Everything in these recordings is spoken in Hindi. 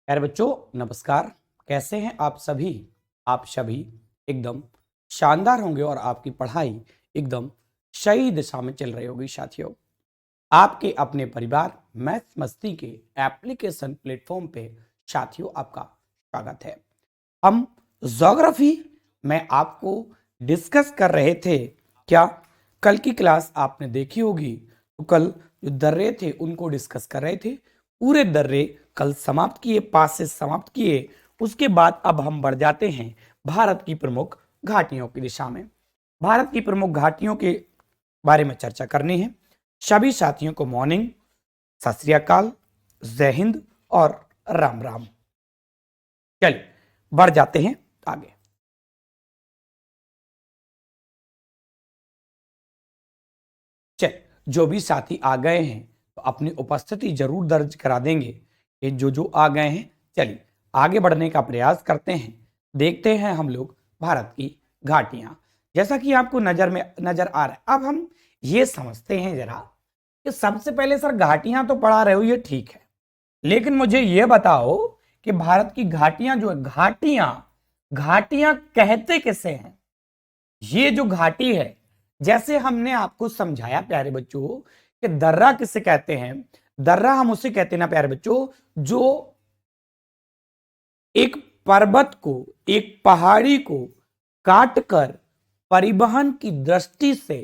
प्यारे बच्चों नमस्कार। कैसे हैं आप सभी? आप सभी एकदम शानदार होंगे और आपकी पढ़ाई एकदम सही दिशा में चल रही होगी। साथियों, आपके अपने परिवार मैथ मस्ती के एप्लीकेशन प्लेटफॉर्म पे साथियों आपका स्वागत है। हम ज्योग्राफी में आपको डिस्कस कर रहे थे। क्या कल की क्लास आपने देखी होगी? तो कल जो दर्रे थे उनको डिस्कस कर रहे थे। पूरे दर्रे कल समाप्त किए, पास से समाप्त किए। उसके बाद अब हम बढ़ जाते हैं भारत की प्रमुख घाटियों की दिशा में। भारत की प्रमुख घाटियों के बारे में चर्चा करनी है। सभी साथियों को मॉर्निंग, सत श्री अकाल, जय हिंद और राम राम। चलिए बढ़ जाते हैं आगे। चल, जो भी साथी आ गए हैं तो अपनी उपस्थिति जरूर दर्ज करा देंगे कि जो आ गए हैं। चलिए आगे बढ़ने का प्रयास करते हैं। देखते हैं हम लोग भारत की घाटियां, जैसा कि आपको नजर आ रहा है। अब हम ये समझते हैं जरा कि सबसे पहले सर घाटियां तो पढ़ा रहे हो, ये ठीक है, लेकिन मुझे ये बताओ कि भारत की घाटियां जो है, घाटियां घाटियां कहते किसे हैं? ये जो घाटी है, जैसे हमने आपको समझाया प्यारे बच्चों कि दर्रा किसे कहते हैं। दर्रा हम उसे कहते हैं ना प्यारे बच्चों, जो एक पर्वत को, एक पहाड़ी को काटकर परिवहन की दृष्टि से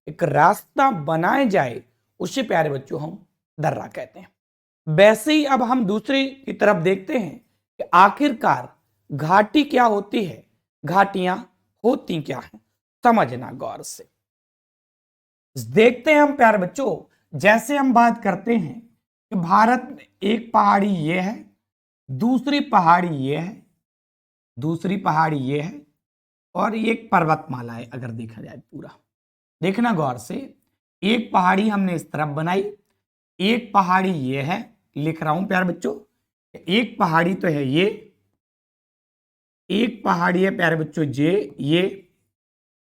एक रास्ता बनाए जाए, उसे प्यारे बच्चों हम दर्रा कहते हैं। वैसे ही अब हम दूसरी की तरफ देखते हैं कि आखिरकार घाटी क्या होती है, घाटियां होती क्या है, समझना गौर से। देखते हैं हम प्यारे बच्चों, जैसे हम बात करते हैं कि भारत में एक पहाड़ी ये है, दूसरी पहाड़ी ये है, दूसरी पहाड़ी ये है, और ये एक पर्वतमाला है। अगर देखा जाए पूरा, देखना गौर से, एक पहाड़ी हमने इस तरफ बनाई, एक पहाड़ी ये है, लिख रहा हूं प्यारे बच्चों, एक पहाड़ी तो है ये, एक पहाड़ी है प्यारे बच्चों ये,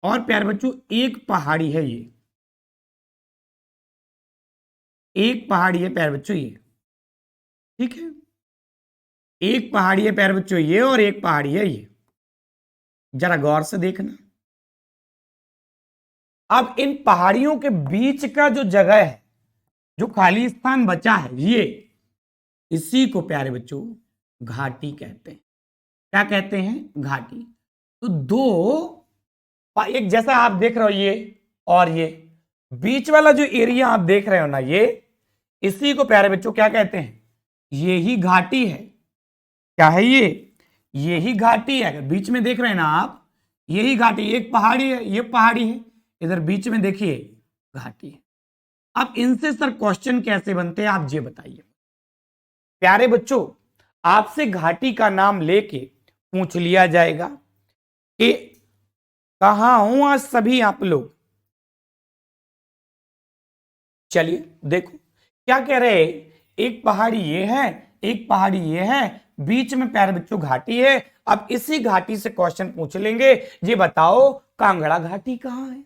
और प्यारे बच्चों एक पहाड़ी है ये, एक पहाड़ी है प्यारे बच्चों ये, ठीक है। एक पहाड़ी है प्यारे बच्चों ये, और एक पहाड़ी है ये। जरा गौर से देखना। अब इन पहाड़ियों के बीच का जो जगह है, जो खाली स्थान बचा है, ये इसी को प्यारे बच्चों घाटी कहते हैं। क्या कहते हैं? घाटी। तो एक जैसा आप देख रहे हो ये और ये बीच वाला जो एरिया आप देख रहे हो ना, ये इसी को प्यारे बच्चों क्या कहते हैं? ये ही घाटी है। क्या है ये? ये ही घाटी है। अगर बीच में देख रहे हैं ना आप, यही घाटी, एक पहाड़ी है, ये पहाड़ी है, इधर बीच में देखिए घाटी है। अब इनसे सर क्वेश्चन कैसे बनते हैं, आप ये बताइए प्यारे बच्चों। आपसे घाटी का नाम लेके पूछ लिया जाएगा कि कहां हूं आज सभी आप लोग। चलिए देखो क्या कह रहे हैं, एक पहाड़ी ये है, एक पहाड़ी ये है, बीच में प्यारे बच्चों घाटी है। अब इसी घाटी से क्वेश्चन पूछ लेंगे, ये बताओ कांगड़ा घाटी कहां है,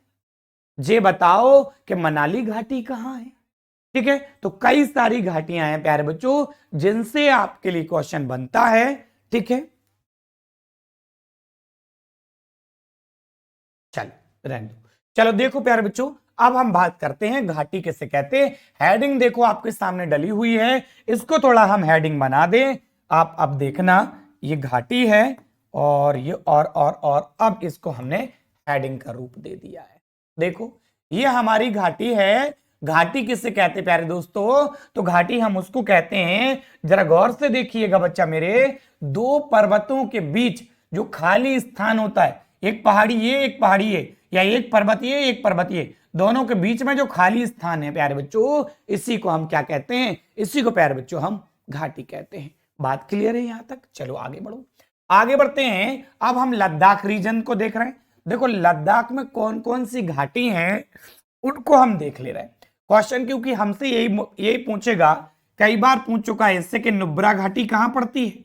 ये बताओ कि मनाली घाटी कहां है। ठीक है, तो कई सारी घाटियां हैं प्यारे बच्चों जिनसे आपके लिए क्वेश्चन बनता है। ठीक है, चलो रहने दो। चलो देखो प्यारे बच्चों, अब हम बात करते हैं घाटी किसे कहते हैं। हेडिंग देखो आपके सामने डली हुई है, इसको थोड़ा हम हेडिंग बना दें। आप अब देखना, ये घाटी है और ये और अब इसको हमने हेडिंग का रूप दे दिया है। देखो ये हमारी घाटी है। घाटी किसे कहते हैं प्यारे दोस्तों? तो घाटी हम उसको कहते हैं, जरा गौर से देखिएगा बच्चा मेरे, दो पर्वतों के बीच जो खाली स्थान होता है, एक पहाड़ी ये, एक पहाड़ी ये, या एक पर्वत ये, एक पर्वत ये, दोनों के बीच में जो खाली स्थान है प्यारे बच्चों, इसी को हम क्या कहते हैं? इसी को प्यारे बच्चों हम घाटी कहते हैं। बात क्लियर है यहां तक? चलो आगे बढ़ो, आगे बढ़ते हैं। अब हम लद्दाख रीजन को देख रहे हैं। देखो लद्दाख में कौन कौन सी घाटी हैं उनको हम देख ले रहे हैं। क्वेश्चन क्योंकि हमसे यही यही पूछेगा, कई बार पूछ चुका है इससे कि नुब्रा घाटी कहां पड़ती है।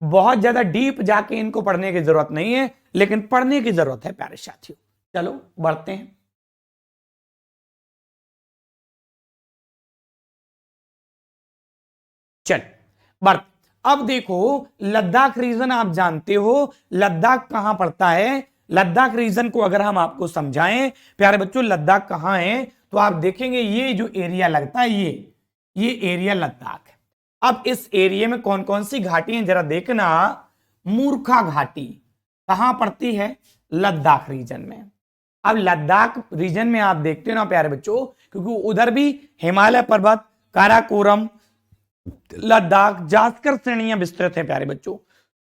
बहुत ज्यादा डीप जाके इनको पढ़ने की जरूरत नहीं है, लेकिन पढ़ने की जरूरत है प्यारे साथियों। चलो बढ़ते हैं। चल बर्त। अब देखो लद्दाख रीजन आप जानते हो, लद्दाख कहां पड़ता है? लद्दाख रीजन को अगर हम आपको समझाएं प्यारे बच्चों, लद्दाख कहां है, तो आप देखेंगे ये जो एरिया लगता है ये एरिया लद्दाख है। अब इस एरिया में कौन कौन सी घाटी हैं जरा देखना। मूर्खा घाटी कहां पड़ती है? लद्दाख रीजन में। अब लद्दाख रीजन में आप देखते हो ना प्यारे बच्चों, क्योंकि उधर भी हिमालय पर्वत, काराकोरम, लद्दाख, जास्कर श्रेणियां विस्तृत है प्यारे बच्चों।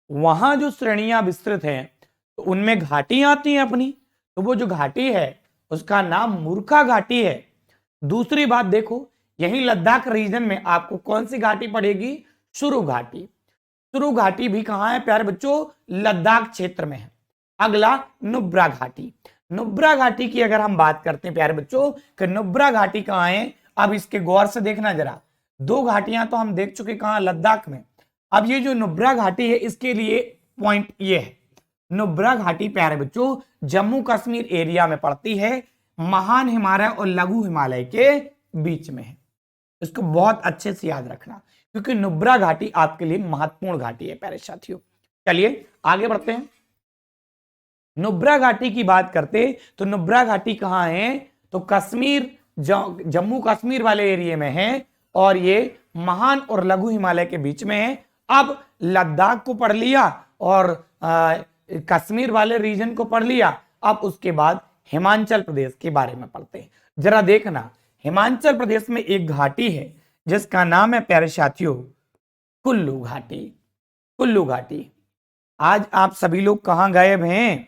वहां जो श्रेणियां विस्तृत हैं तो उनमें घाटी आती हैं अपनी, तो वो जो घाटी है उसका नाम मूर्खा घाटी है। दूसरी बात देखो, यही लद्दाख रीजन में आपको कौन सी घाटी पड़ेगी? सुरु घाटी। सुरु घाटी भी कहां है प्यारे बच्चों? लद्दाख क्षेत्र में है। अगला नुब्रा घाटी। नुब्रा घाटी की अगर हम बात करते हैं प्यारे बच्चों कि नुब्रा घाटी कहां है, अब इसके गौर से देखना जरा। दो घाटियां तो हम देख चुके कहां? लद्दाख में। अब ये जो नुब्रा घाटी है इसके लिए पॉइंट ये है, नुब्रा घाटी प्यारे बच्चों जम्मू कश्मीर एरिया में पड़ती है, महान हिमालय और लघु हिमालय के बीच में है। इसको बहुत अच्छे से याद रखना क्योंकि नुब्रा घाटी आपके लिए महत्वपूर्ण घाटी है प्यारे साथियों। चलिए आगे बढ़ते हैं। नुब्रा घाटी की बात करते तो नुब्रा घाटी कहां है? तो कश्मीर, जम्मू कश्मीर वाले एरिया में है और ये महान और लघु हिमालय के बीच में है। अब लद्दाख को पढ़ लिया और कश्मीर वाले रीजन को पढ़ लिया, अब उसके बाद हिमाचल प्रदेश के बारे में पढ़ते हैं। जरा देखना, हिमाचल प्रदेश में एक घाटी है जिसका नाम है प्यारे साथियों कुल्लू घाटी। कुल्लू घाटी। आज आप सभी लोग कहां गायब हैं?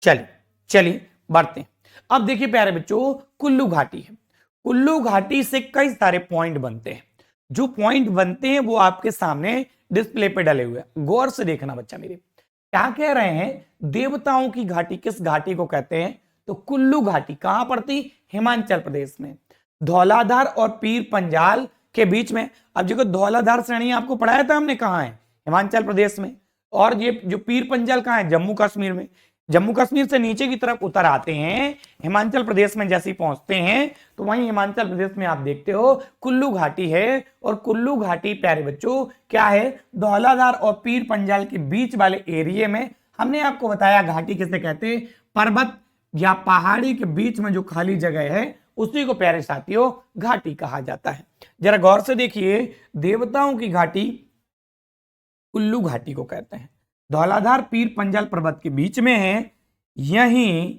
चलिए बढ़ते हैं। अब देखिए प्यारे बच्चों, कुल्लू घाटी है। कुल्लू घाटी से कई सारे पॉइंट बनते हैं। जो पॉइंट बनते हैं वो आपके सामने डिस्प्ले पे डले हुए हैं, गौर से देखना बच्चा मेरे। क्या कह रहे हैं? देवताओं की घाटी किस घाटी को कहते हैं? तो कुल्लू घाटी। कहां पड़ती? हिमाचल प्रदेश में, धौलाधार और पीर पंजाल के बीच में। अब देखो धौलाधार श्रेणी आपको पढ़ाया था हमने, कहां है? हिमाचल प्रदेश में। और ये जो पीर पंजाल कहां है? जम्मू कश्मीर में। जम्मू कश्मीर से नीचे की तरफ उतर आते हैं, हिमाचल प्रदेश में जैसे पहुंचते हैं तो वहीं हिमाचल प्रदेश में आप देखते हो कुल्लू घाटी है। और कुल्लू घाटी प्यारे बच्चों क्या है? धौलाधार और पीर पंजाल के बीच वाले एरिया में। हमने आपको बताया घाटी किसे कहते हैं? पर्वत या पहाड़ी के बीच में जो खाली जगह है उसी को प्यारे साथियों घाटी कहा जाता है। जरा गौर से देखिए, देवताओं की घाटी कुल्लू घाटी को कहते हैं, धौलाधार पीर पंजाल पर्वत के बीच में है। यहीं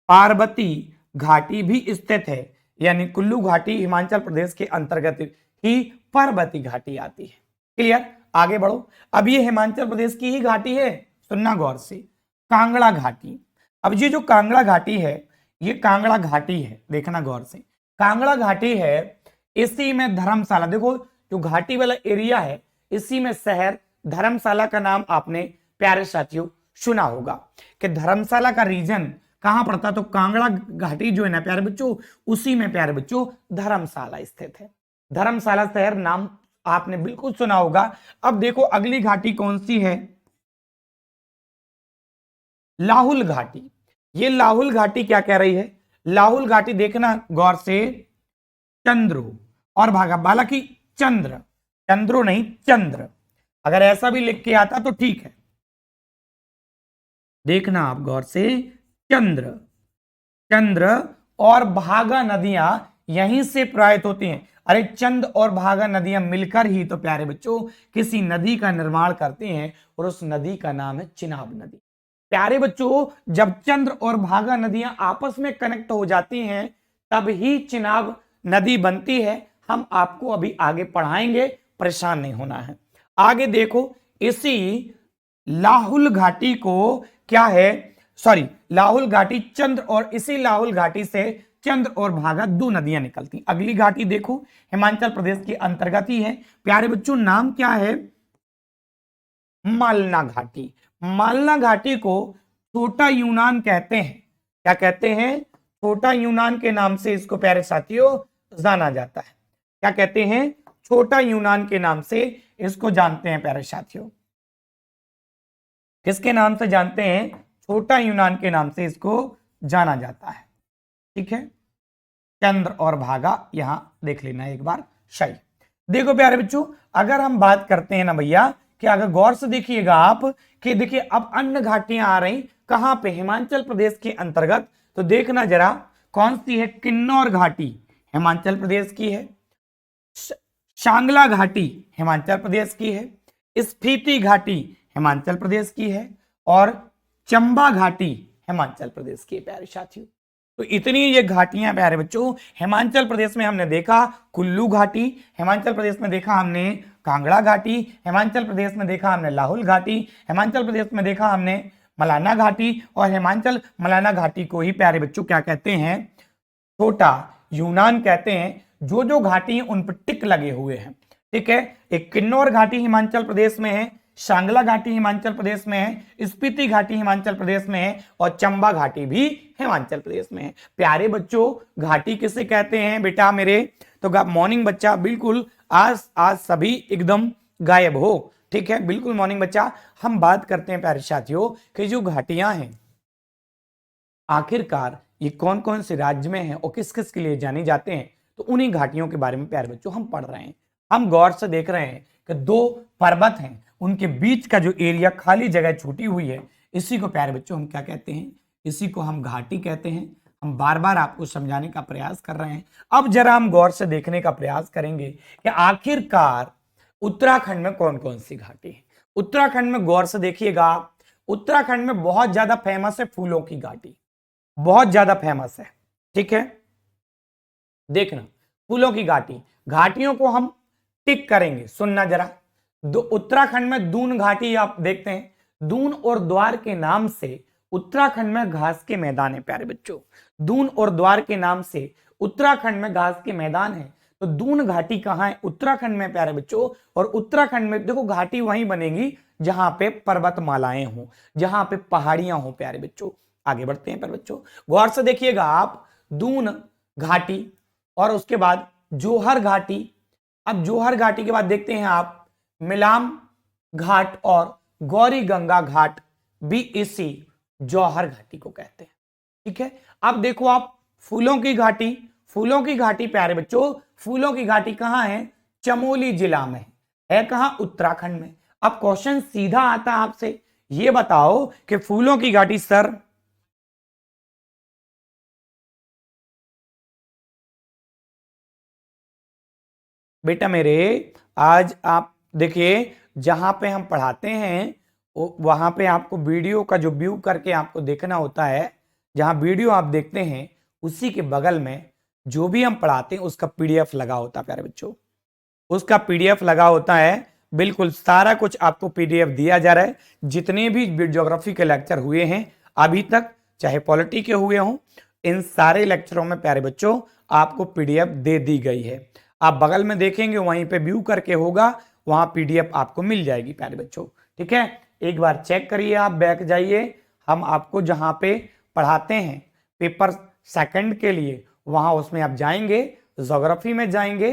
पार्वती घाटी भी स्थित है, यानी कुल्लू घाटी हिमाचल प्रदेश के अंतर्गत ही पार्वती घाटी आती है। क्लियर? आगे बढ़ो। अब ये हिमाचल प्रदेश की ही घाटी है, सुनना गौर से। कांगड़ा घाटी। अब ये जो कांगड़ा घाटी है ये कांगड़ा घाटी है, देखना गौर से। कांगड़ा घाटी है, इसी में धर्मशाला, देखो जो घाटी वाला एरिया है इसी में शहर धर्मशाला का नाम आपने प्यारे साथियों सुना होगा कि धर्मशाला का रीजन कहां पड़ता? तो कांगड़ा घाटी जो है ना प्यारे बच्चों, उसी में प्यारे बच्चों धर्मशाला स्थित है। धर्मशाला शहर नाम आपने बिल्कुल सुना होगा। अब देखो अगली घाटी कौन सी है? लाहुल घाटी। ये लाहुल घाटी क्या कह रही है? लाहुल घाटी देखना गौर से, चंद्रो और भागा, हालांकि चंद्र, चंद्रो नहीं चंद्र, अगर ऐसा भी लिख के आता तो ठीक है। देखना आप गौर से, चंद्र, चंद्र और भागा नदियां यहीं से प्रवाहित होती हैं। अरे चंद और भागा नदियां मिलकर ही तो प्यारे बच्चों किसी नदी का निर्माण करती हैं और उस नदी का नाम है चिनाब नदी। प्यारे बच्चों जब चंद्र और भागा नदियां आपस में कनेक्ट हो जाती हैं तब ही चिनाब नदी बनती है। हम आपको अभी आगे पढ़ाएंगे, परेशान नहीं होना है। आगे देखो, इसी लाहुल घाटी को क्या है? सॉरी, लाहुल घाटी चंद्र, और इसी लाहुल घाटी से चंद्र और भागा दो नदियां निकलती। अगली घाटी देखो, हिमाचल प्रदेश के अंतर्गत ही है प्यारे बच्चों, नाम क्या है? मालना घाटी। मालना घाटी को छोटा यूनान कहते हैं। क्या कहते हैं? छोटा यूनान के नाम से इसको प्यारे साथियों जाना जाता है। क्या कहते हैं? छोटा यूनान के नाम से इसको जानते हैं प्यारे साथियों। किसके नाम से जानते हैं? छोटा यूनान के नाम से इसको जाना जाता है। ठीक है, चंद्र और भागा यहां देख लेना एक बार। सही। देखो प्यारे बच्चों, अगर हम बात करते हैं ना भैया कि अगर गौर से देखिएगा आप कि देखिए अब अन्य घाटियां आ रही कहां पे, हिमाचल प्रदेश के अंतर्गत। तो देखना जरा कौन सी है, किन्नौर घाटी हिमाचल प्रदेश की है, शांगला घाटी हिमाचल प्रदेश की है, स्पीति घाटी हिमाचल प्रदेश की है, और चंबा घाटी हिमाचल प्रदेश की है प्यारे साथियों। तो इतनी ये घाटियां प्यारे बच्चों हिमाचल प्रदेश में हमने देखा। कुल्लू घाटी हिमाचल प्रदेश में देखा हमने, कांगड़ा घाटी हिमाचल प्रदेश में देखा हमने, लाहौल घाटी हिमाचल प्रदेश में देखा हमने, मलाना घाटी, और हिमाचल मलाना घाटी को ही प्यारे बच्चों क्या कहते हैं, छोटा यूनान कहते हैं। जो जो घाटी उन पर टिक लगे हुए हैं, ठीक है। एक किन्नौर घाटी हिमाचल प्रदेश में है, शांगला घाटी हिमाचल प्रदेश में है, स्पीति घाटी हिमाचल प्रदेश में है, और चंबा घाटी भी हिमाचल प्रदेश में है। प्यारे बच्चों घाटी किसे कहते हैं बेटा मेरे, तो मॉर्निंग बच्चा बिल्कुल आज सभी एकदम गायब हो, ठीक है, बिल्कुल मॉर्निंग बच्चा। हम बात करते हैं प्यारे साथियों कि जो घाटियां हैं आखिरकार ये कौन कौन से राज्य में है और किस किस के लिए जाने जाते हैं, तो उन्हीं घाटियों के बारे में प्यारे बच्चों हम पढ़ रहे हैं। हम गौर से देख रहे हैं कि दो पर्वत हैं, उनके बीच का जो एरिया खाली जगह छूटी हुई है, इसी को प्यारे बच्चों हम क्या कहते हैं, इसी को हम घाटी कहते हैं। हम बार बार आपको समझाने का प्रयास कर रहे हैं। अब जरा हम गौर से देखने का प्रयास करेंगे कि आखिरकार उत्तराखंड में कौन कौन सी घाटी है। उत्तराखंड में गौर से देखिएगा, उत्तराखंड में बहुत ज्यादा फेमस है फूलों की घाटी, बहुत ज्यादा फेमस है, ठीक है। देखना फूलों की घाटी, घाटियों को हम टिक करेंगे, सुनना जरा। उत्तराखंड में दून घाटी आप देखते हैं, दून और द्वार के नाम से उत्तराखंड में घास के मैदान है प्यारे बच्चों। दून और द्वार के नाम से उत्तराखंड में घास के मैदान है। तो दून घाटी कहां है, उत्तराखंड में प्यारे बच्चों। और उत्तराखंड में देखो घाटी वहीं बनेगी जहां पे पर्वतमालाएं हो, जहां पे पहाड़ियां हो प्यारे बच्चों। आगे बढ़ते हैं प्यारे बच्चों, गौर से देखिएगा आप, दून घाटी और उसके बाद जोहर घाटी। अब जोहर घाटी के बाद देखते हैं आप मिलाम घाट और गौरी गंगा घाट भी इसी जौहर घाटी को कहते हैं, ठीक है। अब देखो आप फूलों की घाटी, फूलों की घाटी प्यारे बच्चों, फूलों की घाटी कहां है, चमोली जिला में है कहां, उत्तराखंड में। अब क्वेश्चन सीधा आता है आपसे, ये बताओ कि फूलों की घाटी सर, बेटा मेरे आज आप देखिए जहां पे हम पढ़ाते हैं वहां पे आपको वीडियो का जो व्यू करके आपको देखना होता है। जहां वीडियो आप देखते हैं उसी के बगल में जो भी हम पढ़ाते हैं उसका पीडीएफ लगा होता है प्यारे बच्चों, उसका पीडीएफ लगा होता है। बिल्कुल सारा कुछ आपको पीडीएफ दिया जा रहा है। जितने भी ज्योग्राफी के लेक्चर हुए हैं अभी तक, चाहे पॉलिटी के हुए हों, इन सारे लेक्चरों में प्यारे बच्चों आपको पीडीएफ दे दी गई है। आप बगल में देखेंगे वहीं पे व्यू करके होगा, वहां पीडीएफ आपको मिल जाएगी प्यारे बच्चों, ठीक है। एक बार चेक करिए, आप बैक जाइए, हम आपको जहां पे पढ़ाते हैं पेपर सेकंड के लिए वहां उसमें आप जाएंगे, ज्योग्राफी में जाएंगे,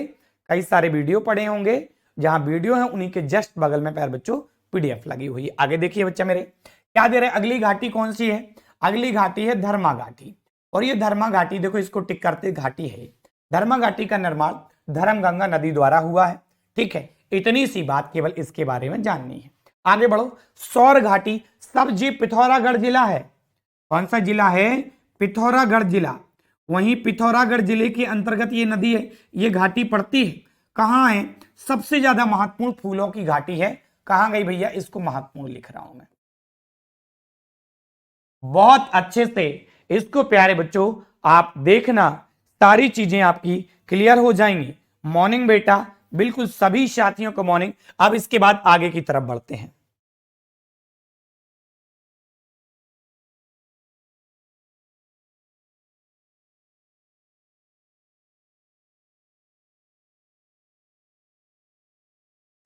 कई सारे वीडियो पड़े होंगे, जहां वीडियो है उन्हीं के जस्ट बगल में प्यारे बच्चों पीडीएफ लगी हुई है। आगे देखिए बच्चा मेरे क्या दे रहे हैं, अगली घाटी कौन सी है, अगली घाटी है धर्मा घाटी। और ये धर्मा घाटी देखो इसको टिक करते घाटी है। धर्मा घाटी का निर्माण धर्मगंगा नदी द्वारा हुआ है, ठीक है। इतनी सी बात केवल इसके बारे में जाननी है। आगे बढ़ो, सौर घाटी, सब जी पिथौरागढ़ जिला है। कौन सा जिला है, पिथौरागढ़ जिला। वहीं पिथौरागढ़ जिले के अंतर्गत ये नदी है, ये घाटी पड़ती है। कहां है, सबसे ज्यादा महत्वपूर्ण फूलों की घाटी है। कहां गई भैया, इसको महत्वपूर्ण लिख रहा हूं मैं, बहुत अच्छे से इसको प्यारे बच्चों आप देखना, सारी चीजें आपकी क्लियर हो जाएंगी। मॉर्निंग बेटा, बिल्कुल सभी साथियों को मॉर्निंग। अब इसके बाद आगे की तरफ बढ़ते हैं।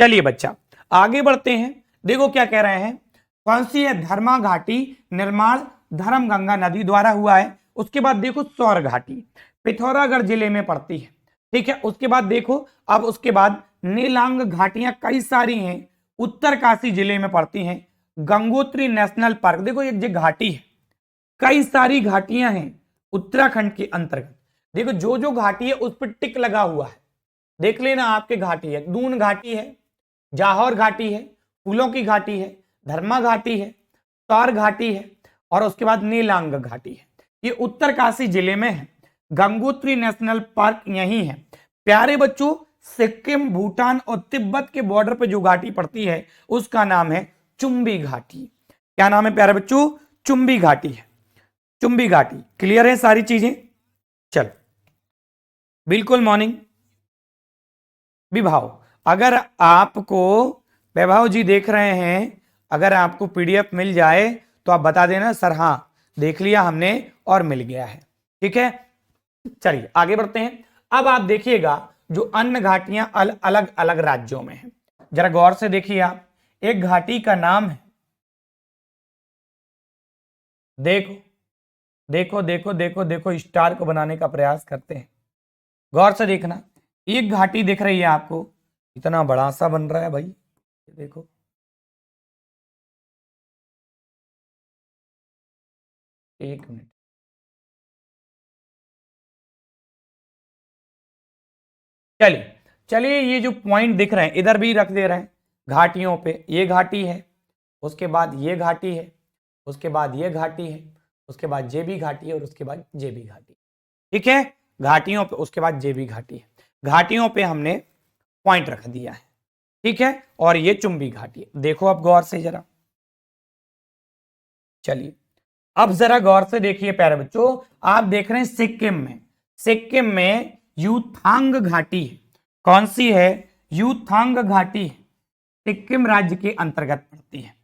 चलिए बच्चा आगे बढ़ते हैं। देखो क्या कह रहे हैं, कौन सी है, धर्मा घाटी, निर्माण धर्मगंगा नदी द्वारा हुआ है। उसके बाद देखो सौर घाटी पिथौरागढ़ जिले में पड़ती है, ठीक है। उसके बाद देखो, अब उसके बाद नीलांग घाटियां कई सारी हैं, उत्तरकाशी जिले में पड़ती हैं। गंगोत्री नेशनल पार्क, देखो एक जो घाटी है, कई सारी घाटियां हैं उत्तराखंड के अंतर्गत। देखो जो जो घाटी है उस पर टिक लगा हुआ है, देख लेना आपके घाटी है, दून घाटी है, जाहौर घाटी है, फूलों की घाटी है, धर्मा घाटी है, तौर घाटी है और उसके बाद नीलांग घाटी है। ये उत्तरकाशी जिले में है। गंगोत्री नेशनल पार्क यही है। प्यारे बच्चों, सिक्किम, भूटान और तिब्बत के बॉर्डर पे जो घाटी पड़ती है उसका नाम है चुंबी घाटी। क्या नाम है प्यारे बच्चों? चुंबी घाटी है, चुंबी घाटी। क्लियर है सारी चीजें? चलो, बिल्कुल मॉर्निंग। विभाव, अगर आपको वैभव जी देख रहे हैं, अगर आपको पीडीएफ मिल जाए तो आप बता देना सर हाँ देख लिया हमने और मिल गया है। ठीक है, चलिए आगे बढ़ते हैं। अब आप देखिएगा जो अन्य घाटियां अलग अलग राज्यों में हैं, जरा गौर से देखिए आप। एक घाटी का नाम है, देखो देखो देखो देखो देखो, स्टार को बनाने का प्रयास करते हैं, गौर से देखना। एक घाटी दिख रही है आपको, इतना बड़ा सा बन रहा है भाई, देखो। एक मिनट, चलिए चलिए, ये जो पॉइंट दिख रहे हैं इधर भी रख दे रहे हैं घाटियों पे। ये घाटी है, उसके बाद ये घाटी है, उसके बाद ये घाटी है, उसके बाद जे भी घाटी है और उसके बाद जे भी घाटी। ठीक है, घाटियों पे, उसके बाद जे भी घाटी है। घाटियों पे हमने पॉइंट रख दिया है। ठीक है, और ये चुंबी घाटी है। देखो अब गौर से जरा, चलिए अब जरा गौर से देखिए प्यारे बच्चों। आप देख रहे हैं सिक्किम में, सिक्किम में यूथांग घाटी है। कौन सी है? यूथांग घाटी है, सिक्किम राज्य के अंतर्गत पड़ती है।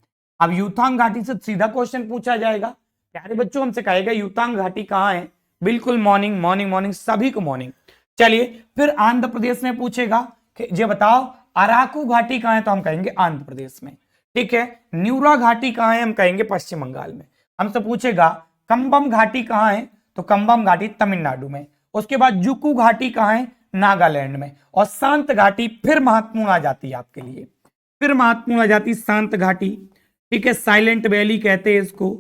अब यूथांग घाटी से सीधा क्वेश्चन पूछा जाएगा प्यारे बच्चों, हमसे कहेगा यूथांग घाटी कहां है? बिल्कुल मॉर्निंग मॉर्निंग मॉर्निंग, सभी को मॉर्निंग। चलिए फिर आंध्र प्रदेश में पूछेगा कि ये बताओ अराकू घाटी कहां है, तो हम कहेंगे आंध्र प्रदेश में। ठीक है, न्यूरा घाटी कहां है? हम कहेंगे पश्चिम बंगाल में। हमसे पूछेगा कंबम घाटी कहां है, तो कंबम घाटी तमिलनाडु में। उसके बाद जुकू घाटी कहां है? नागालैंड में। और शांत घाटी फिर महत्वपूर्ण आ जाती है आपके लिए, फिर महत्वपूर्ण आ जाती शांत घाटी। ठीक है, साइलेंट वैली कहते हैं इसको,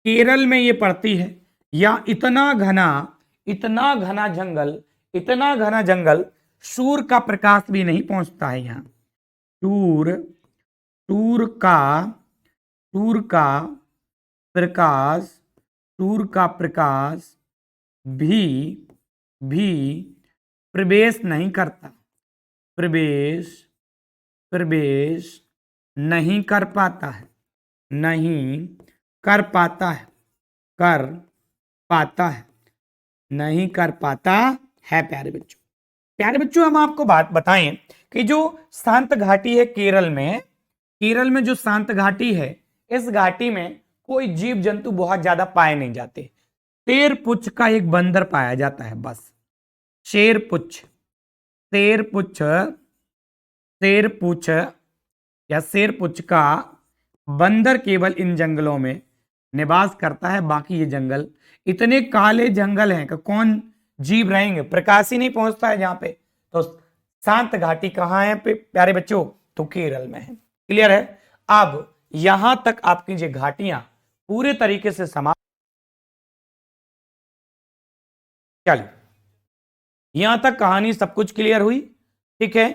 केरल में ये पड़ती है। या इतना घना जंगल, इतना घना जंगल, सूर्य का प्रकाश भी नहीं पहुंचता है यहां। सूर्य सूर्य का सूर्य का प्रकाश, सूर्य का प्रकाश भी भी प्रवेश नहीं करता, प्रवेश प्रवेश नहीं कर पाता है, नहीं कर पाता है, कर पाता है, नहीं कर पाता है। प्यारे बच्चों हम आपको बात बताएं कि जो शांत घाटी है केरल में, केरल में जो शांत घाटी है, इस घाटी में कोई जीव जंतु बहुत ज्यादा पाए नहीं जाते। शेरपुच्छ का एक बंदर पाया जाता है बस, शेरपुच्छ, शेरपुच्छ, शेरपुच्छ या शेरपुच्छ का बंदर केवल इन जंगलों में निवास करता है। बाकी ये जंगल इतने काले जंगल हैं कि कौन जीव रहेंगे, प्रकाश ही नहीं पहुंचता है जहां पे। तो शांत घाटी कहां है प्यारे बच्चों? तो केरल में है। क्लियर है? अब यहां तक आपकी ये घाटियां पूरे तरीके से समाप्त। चलिए यहां तक कहानी सब कुछ क्लियर हुई। ठीक है,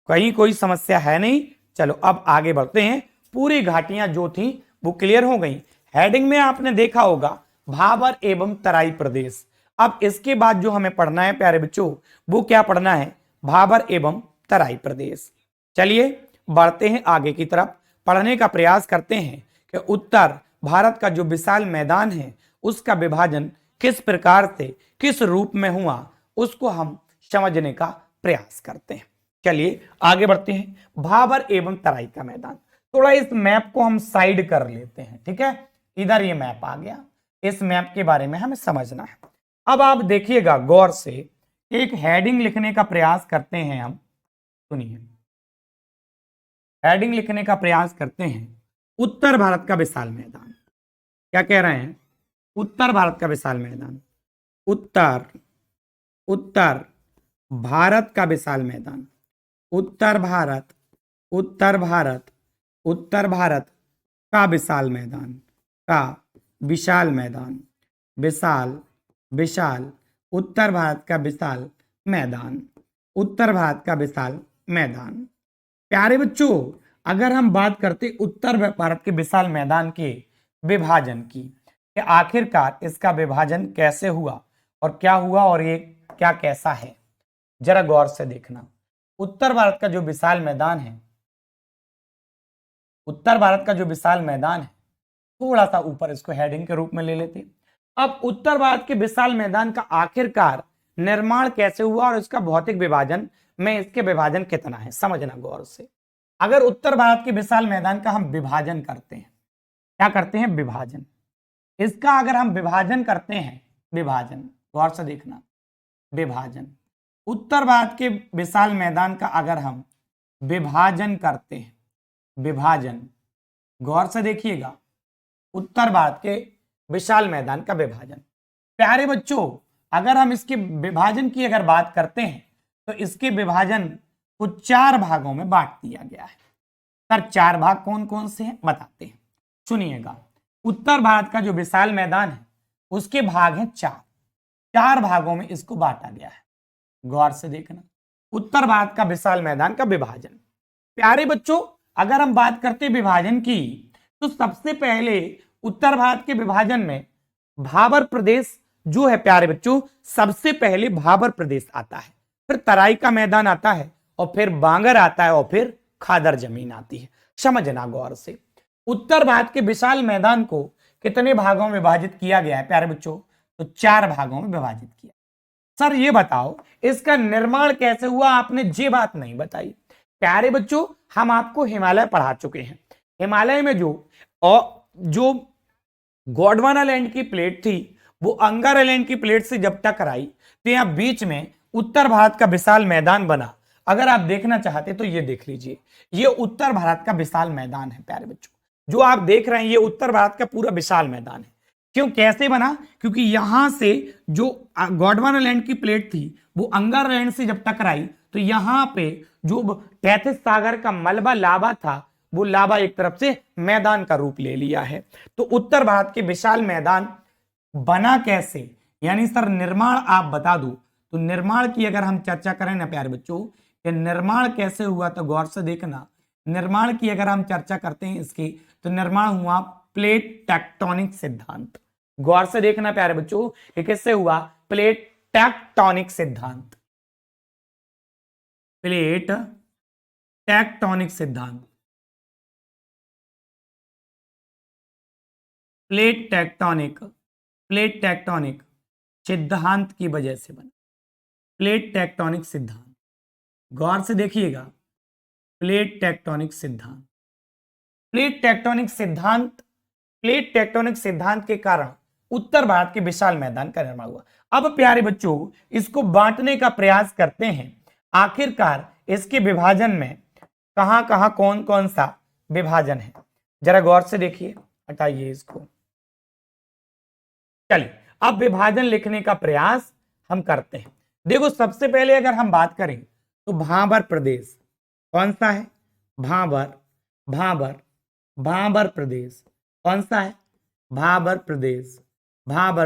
कहीं कोई समस्या है नहीं। चलो अब आगे बढ़ते हैं। पूरी घाटियां जो थी वो क्लियर हो गई। हेडिंग में आपने देखा होगा भाबर एवं तराई प्रदेश। अब इसके बाद जो हमें पढ़ना है प्यारे बच्चों, वो क्या पढ़ना है? भाबर एवं तराई प्रदेश। चलिए बढ़ते हैं आगे की तरफ, पढ़ने का प्रयास करते हैं कि उत्तर भारत का जो विशाल मैदान है उसका विभाजन किस प्रकार से, किस रूप में हुआ, उसको हम समझने का प्रयास करते हैं। चलिए आगे बढ़ते हैं। भाबर एवं तराई का मैदान, थोड़ा इस मैप को हम साइड कर लेते हैं। ठीक है, इधर ये मैप आ गया, इस मैप के बारे में हमें समझना है। अब आप देखिएगा गौर से, एक हेडिंग लिखने का प्रयास करते हैं हम। सुनिए, हेडिंग लिखने का प्रयास करते हैं, उत्तर भारत का विशाल मैदान। क्या कह रहे हैं? उत्तर भारत का विशाल मैदान, उत्तर उत्तर भारत का विशाल मैदान, उत्तर भारत, उत्तर भारत, उत्तर भारत का विशाल मैदान, का विशाल मैदान, विशाल विशाल, उत्तर भारत का विशाल मैदान, उत्तर भारत का विशाल मैदान। प्यारे बच्चों, अगर हम बात करते उत्तर भारत के विशाल मैदान के विभाजन की, कि आखिरकार इसका विभाजन कैसे हुआ और क्या हुआ और ये क्या कैसा है, जरा गौर से देखना। उत्तर भारत का जो विशाल मैदान है, उत्तर भारत का जो विशाल मैदान है, थोड़ा सा ऊपर इसको हेडिंग के रूप में ले लेते। अब उत्तर भारत के विशाल मैदान का आखिरकार निर्माण कैसे हुआ और इसका भौतिक विभाजन में इसके विभाजन कितना है, समझना गौर से। अगर उत्तर भारत के विशाल मैदान का हम विभाजन करते हैं, क्या करते हैं, विभाजन, इसका अगर हम विभाजन करते हैं, विभाजन, गौर से देखना, विभाजन, उत्तर भारत के विशाल मैदान का अगर हम विभाजन करते हैं, विभाजन, गौर से देखिएगा, उत्तर भारत के विशाल मैदान का विभाजन। प्यारे बच्चों, अगर हम इसके विभाजन की अगर बात करते हैं तो इसके विभाजन को 4 भागों में बांट दिया गया है। सर 4 भाग कौन कौन से हैं बताते हैं, सुनिएगा। उत्तर भारत का जो विशाल मैदान है उसके भाग हैं 4 भागों में इसको बांटा गया है। गौर से देखना, उत्तर भारत का विशाल मैदान का विभाजन। प्यारे बच्चों, अगर हम बात करते विभाजन की तो सबसे पहले उत्तर भारत के विभाजन में भाबर प्रदेश जो है, प्यारे बच्चों, सबसे पहले भाबर प्रदेश आता है, फिर तराई का मैदान आता है और फिर बांगर आता है और फिर खादर जमीन आती है। समझना गौर से, उत्तर भारत के विशाल मैदान को कितने भागों में विभाजित किया गया है प्यारे बच्चों, तो 4 भागों में विभाजित किया। सर ये बताओ इसका निर्माण कैसे हुआ, आपने ये बात नहीं बताई। प्यारे बच्चों, हम आपको हिमालय पढ़ा चुके हैं। हिमालय में जो गोंडवाना लैंड की प्लेट थी वो अंगारा लैंड की प्लेट से जब टकराई तो यहाँ बीच में उत्तर भारत का विशाल मैदान बना। अगर आप देखना चाहते तो ये देख लीजिए, ये उत्तर भारत का विशाल मैदान है प्यारे बच्चों, जो आप देख रहे हैं ये उत्तर भारत का पूरा विशाल मैदान है। क्यों, कैसे बना, क्योंकि यहां से जो गोंडवाना लैंड की प्लेट थी वो अंगारा लैंड से जब टकराई तो यहां पे जो तैथिस सागर का मलबा लावा था वो लावा एक तरफ से मैदान का रूप ले लिया है। तो उत्तर भारत के विशाल मैदान बना कैसे, यानी सर निर्माण आप बता दो, तो निर्माण की अगर हम चर्चा करें ना प्यारे बच्चों, कि निर्माण कैसे हुआ तो गौर से देखना। निर्माण की अगर हम चर्चा करते हैं इसकी, तो निर्माण हुआ प्लेट टेक्टोनिक सिद्धांत। गौर से देखना प्यारे बच्चों, ये किससे हुआ, प्लेट टेक्टोनिक सिद्धांत, प्लेट टेक्टोनिक सिद्धांत, प्लेट टेक्टोनिक सिद्धांत की वजह से बना, प्लेट टेक्टोनिक सिद्धांत। गौर से देखिएगा, प्लेट टेक्टोनिक सिद्धांत, प्लेट टेक्टोनिक सिद्धांत के कारण उत्तर भारत के विशाल मैदान का निर्माण हुआ। अब प्यारे बच्चों, इसको बांटने का प्रयास करते हैं, आखिरकार इसके विभाजन में कहां कहां कौन कौन सा विभाजन है, जरा गौर से देखिए। हटाइए इसको, चलिए अब विभाजन लिखने का प्रयास हम करते हैं। देखो सबसे पहले अगर हम बात करें तो भाबर प्रदेश कौन सा है, भाबर प्रदेश कौन सा है, भाबर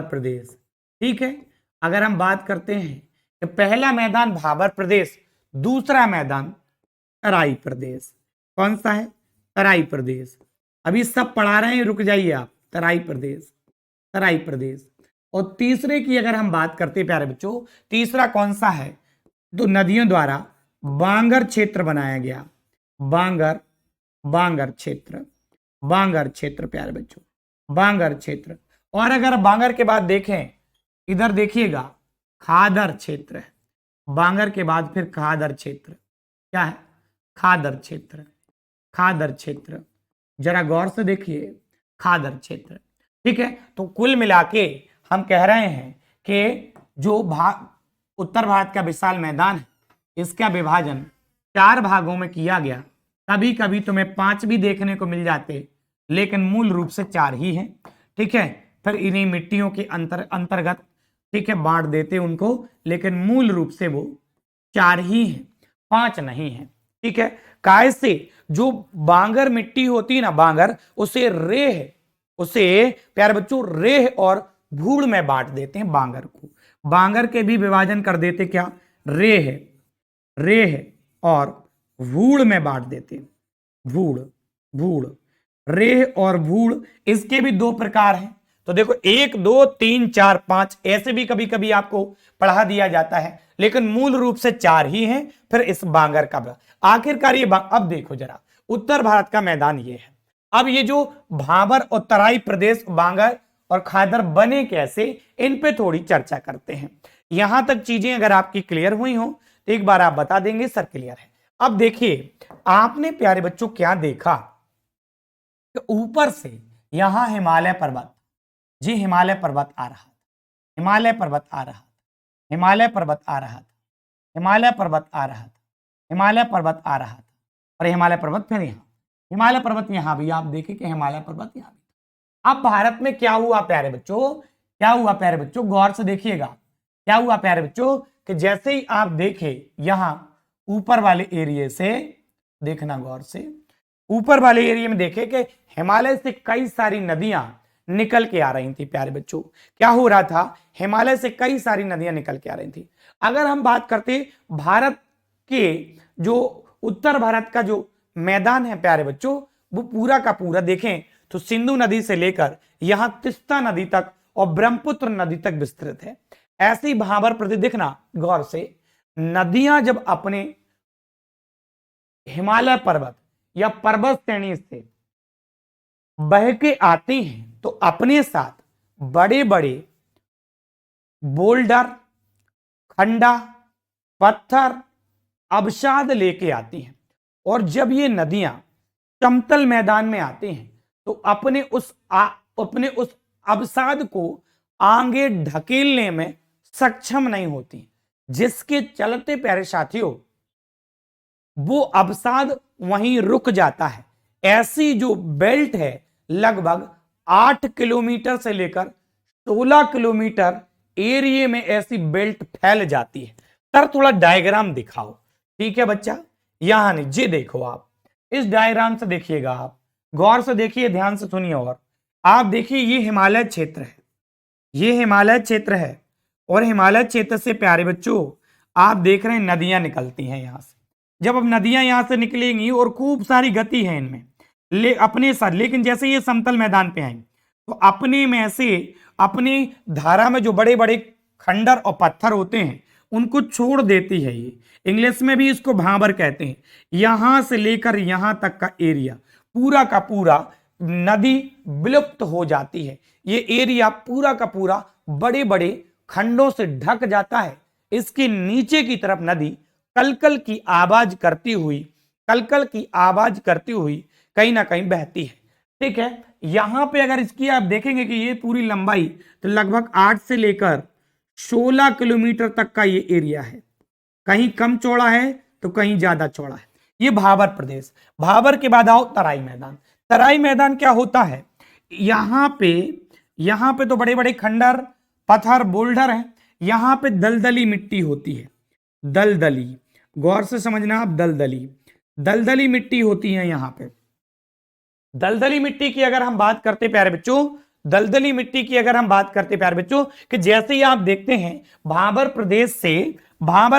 प्रदेश, ठीक है। अगर हम बात करते हैं कि पहला मैदान भाबर प्रदेश, दूसरा मैदान तराई प्रदेश, कौन सा है, तराई प्रदेश। अभी सब पढ़ा रहे हैं, रुक जाइए आप, तराई प्रदेश। और तीसरे की अगर हम बात करते हैं प्यारे बच्चों, तीसरा कौन सा है, तो नदियों द्वारा बांगर क्षेत्र बनाया गया, बांगर क्षेत्र प्यारे बच्चों, बांगर क्षेत्र। और अगर बांगर के बाद देखें, इधर देखिएगा खादर क्षेत्र है, बांगर के बाद फिर खादर क्षेत्र, क्या है, खादर क्षेत्र, जरा गौर से देखिए, खादर क्षेत्र, ठीक है। तो कुल मिला के हम कह रहे हैं कि जो उत्तर भारत का विशाल मैदान है इसका विभाजन 4 भागों में किया गया। कभी कभी तुम्हें 5 भी देखने को मिल जाते, लेकिन मूल रूप से 4 ही हैं, ठीक है। फिर इन्हीं मिट्टियों के अंतर्गत, ठीक है, बांट देते उनको, लेकिन मूल रूप से वो 4 ही हैं, 5 नहीं है, ठीक है। काय से जो बांगर मिट्टी होती है ना, बांगर, उसे प्यारे बच्चों रेह और भूड़ में बांट देते हैं बांगर को। बांगर के भी विभाजन कर देते क्या, रेह और भूड़ में बांट देते हैं। भूड़, भूड़, रेह और भूड़, इसके भी दो प्रकार हैं। तो देखो 1 2 3 4 5 ऐसे भी कभी कभी आपको पढ़ा दिया जाता है, लेकिन मूल रूप से 4 ही हैं। फिर इस बांगर का आखिरकार ये अब देखो जरा, उत्तर भारत का मैदान ये है। अब ये जो भाबर और तराई प्रदेश, बांगर और खादर बने कैसे, इन पे थोड़ी चर्चा करते हैं। यहां तक चीजें अगर आपकी क्लियर हुई हो तो एक बार आप बता देंगे सर क्लियर है। अब देखिए, आपने प्यारे बच्चों क्या देखा कि ऊपर से यहां हिमालय पर्वत, जी हिमालय पर्वत आ रहा, हिमालय पर्वत आ रहा, हिमालय पर्वत आ रहा था, हिमालय पर्वत आ रहा था, हिमालय पर्वत आ रहा था, और हिमालय पर्वत फिर यहां, हिमालय पर्वत यहां भी आप देखें कि हिमालय पर्वत यहां भी। अब भारत में क्या हुआ प्यारे बच्चों, क्या हुआ प्यारे बच्चों, गौर से देखिएगा क्या हुआ प्यारे बच्चों, कि जैसे ही आप देखें यहां ऊपर वाले एरिया से, देखना गौर से, ऊपर वाले एरिया में देखें कि हिमालय से कई सारी नदियां निकल के आ रही थी प्यारे बच्चों। क्या हो रहा था, हिमालय से कई सारी नदियां निकल के आ रही थी। अगर हम बात करते भारत के जो उत्तर भारत का जो मैदान है प्यारे बच्चों, वो पूरा का पूरा देखें तो सिंधु नदी से लेकर यहां तिस्ता नदी तक और ब्रह्मपुत्र नदी तक विस्तृत है। ऐसे ही भाबर प्रदेश, देखना गौर से, नदियां जब अपने हिमालय पर्वत या पर्वत श्रेणी से बह के आती हैं तो अपने साथ बड़े बड़े बोल्डर, खंडा, पत्थर, अवसाद लेके आती हैं। और जब ये नदियां समतल मैदान में आती हैं तो अपने उस अवसाद को आगे ढकेलने में सक्षम नहीं होती, जिसके चलते प्यारे साथियों वो अवसाद वहीं रुक जाता है। ऐसी जो बेल्ट है लगभग 8 किलोमीटर से लेकर 16 किलोमीटर एरिया में ऐसी बेल्ट फैल जाती है। सर थोड़ा डायग्राम दिखाओ, ठीक है बच्चा, यहां नहीं जी, देखो आप इस डायग्राम से देखिएगा, आप गौर से देखिए, ध्यान से सुनिए। और आप देखिए ये हिमालय क्षेत्र है, ये हिमालय क्षेत्र है, और हिमालय क्षेत्र से प्यारे बच्चों आप देख रहे हैं नदियां निकलती हैं यहां से। जब अब नदियां यहां से निकलेंगी और खूब सारी गति है इनमें अपने साथ, लेकिन जैसे ये समतल मैदान पे आएंगे तो अपने में से अपनी धारा में जो बड़े बड़े खंडर और पत्थर होते हैं उनको छोड़ देती है। ये इंग्लिश में भी इसको भाबर कहते हैं। यहां से लेकर यहां तक का एरिया पूरा का पूरा नदी विलुप्त हो जाती है। ये एरिया पूरा का पूरा बड़े बड़े खंडों से ढक जाता है। इसके नीचे की तरफ नदी कलकल की आवाज करती हुई, कलकल की आवाज करती हुई कहीं ना कहीं बहती है। ठीक है, यहां पे अगर इसकी आप देखेंगे कि ये पूरी लंबाई तो लगभग 8 से लेकर 16 किलोमीटर तक का ये एरिया है। कहीं कम चौड़ा है तो कहीं ज्यादा चौड़ा है। ये भाबर प्रदेश। भाबर के बाद आओ तराई मैदान। तराई मैदान क्या होता है, यहां पे तो बड़े बड़े खंडर, पत्थर, बोल्डर हैं। यहां पे दलदली मिट्टी होती है, दलदली, गौर से समझना आप, दलदली, दलदली मिट्टी होती है यहां पे। दलदली मिट्टी की अगर हम बात करते प्यारे बच्चों, दलदली मिट्टी की अगर हम बात करते प्यारे बच्चों, कि जैसे ही आप देखते हैं भाबर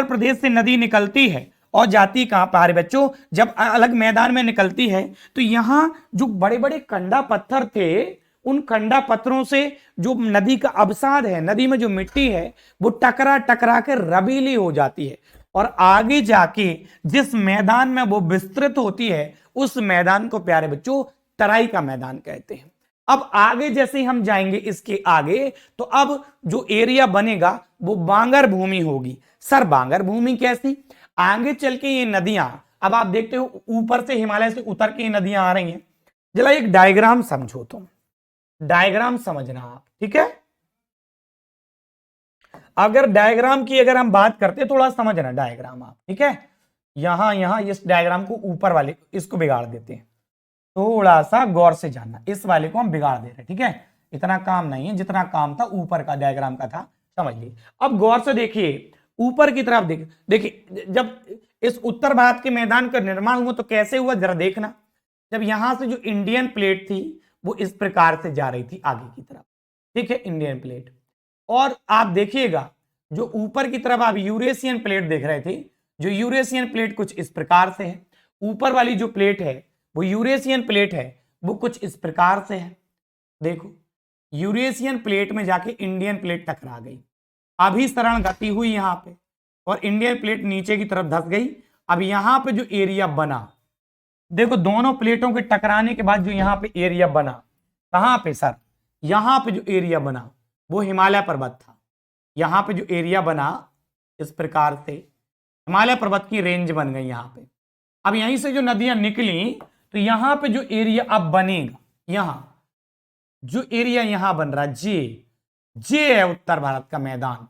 प्रदेश से नदी निकलती है और जाती कहां प्यारे बच्चों, जब अलग मैदान में निकलती है तो यहां जो बड़े बड़े कंडा पत्थर थे, उन कंडा पत्थरों से जो नदी का अवसाद है, नदी में जो मिट्टी है वो टकरा टकरा के रबीली हो जाती है और आगे जाके जिस मैदान में वो विस्तृत होती है उस मैदान को प्यारे बच्चों तराई का मैदान कहते हैं। अब आगे जैसे हम जाएंगे इसके आगे तो अब जो एरिया बनेगा वो बांगर भूमि होगी। सर बांगर भूमि कैसी, आगे चल के ये नदियां, अब आप देखते हो ऊपर से हिमालय से उतर के ये नदियां आ रही हैं। जरा एक डायग्राम समझो, तुम डायग्राम समझना आप, ठीक है। अगर डायग्राम की अगर हम बात करते थोड़ा समझना डायग्राम आप, ठीक है। यहां इस डायग्राम को ऊपर वाले इसको बिगाड़ देते हैं, थोड़ा सा गौर से जानना, इस वाले को हम बिगाड़ दे रहे हैं, ठीक है। इतना काम नहीं है जितना काम था ऊपर का डायग्राम का था, समझ लीजिए। अब गौर से देखिए ऊपर की तरफ देखिए, जब इस उत्तर भारत के मैदान का निर्माण हुआ तो कैसे हुआ जरा देखना। जब यहां से जो इंडियन प्लेट थी वो इस प्रकार से जा रही थी आगे की तरफ, ठीक है, इंडियन प्लेट। और आप देखिएगा जो ऊपर की तरफ आप यूरेशियन प्लेट देख रहे थे, जो यूरेशियन प्लेट कुछ इस प्रकार से है। ऊपर वाली जो प्लेट है वो यूरेशियन प्लेट है, वो कुछ इस प्रकार से है। देखो यूरेशियन प्लेट में जाके इंडियन प्लेट टकरा गई, अभिसरण गति हुई यहां पे, और इंडियन प्लेट नीचे की तरफ धंस गई। अब यहां पे जो एरिया बना, देखो दोनों प्लेटों के टकराने के बाद जो यहां पे एरिया बना, कहां पे सर, यहां पे जो एरिया बना वो हिमालय पर्वत था। यहां पे जो एरिया बना इस प्रकार से हिमालय पर्वत की रेंज बन गई यहां पे। अब यहीं से जो नदियां निकली तो यहां पे जो एरिया अब बनेगा, यहां जो एरिया यहां बन रहा जे है उत्तर भारत का मैदान।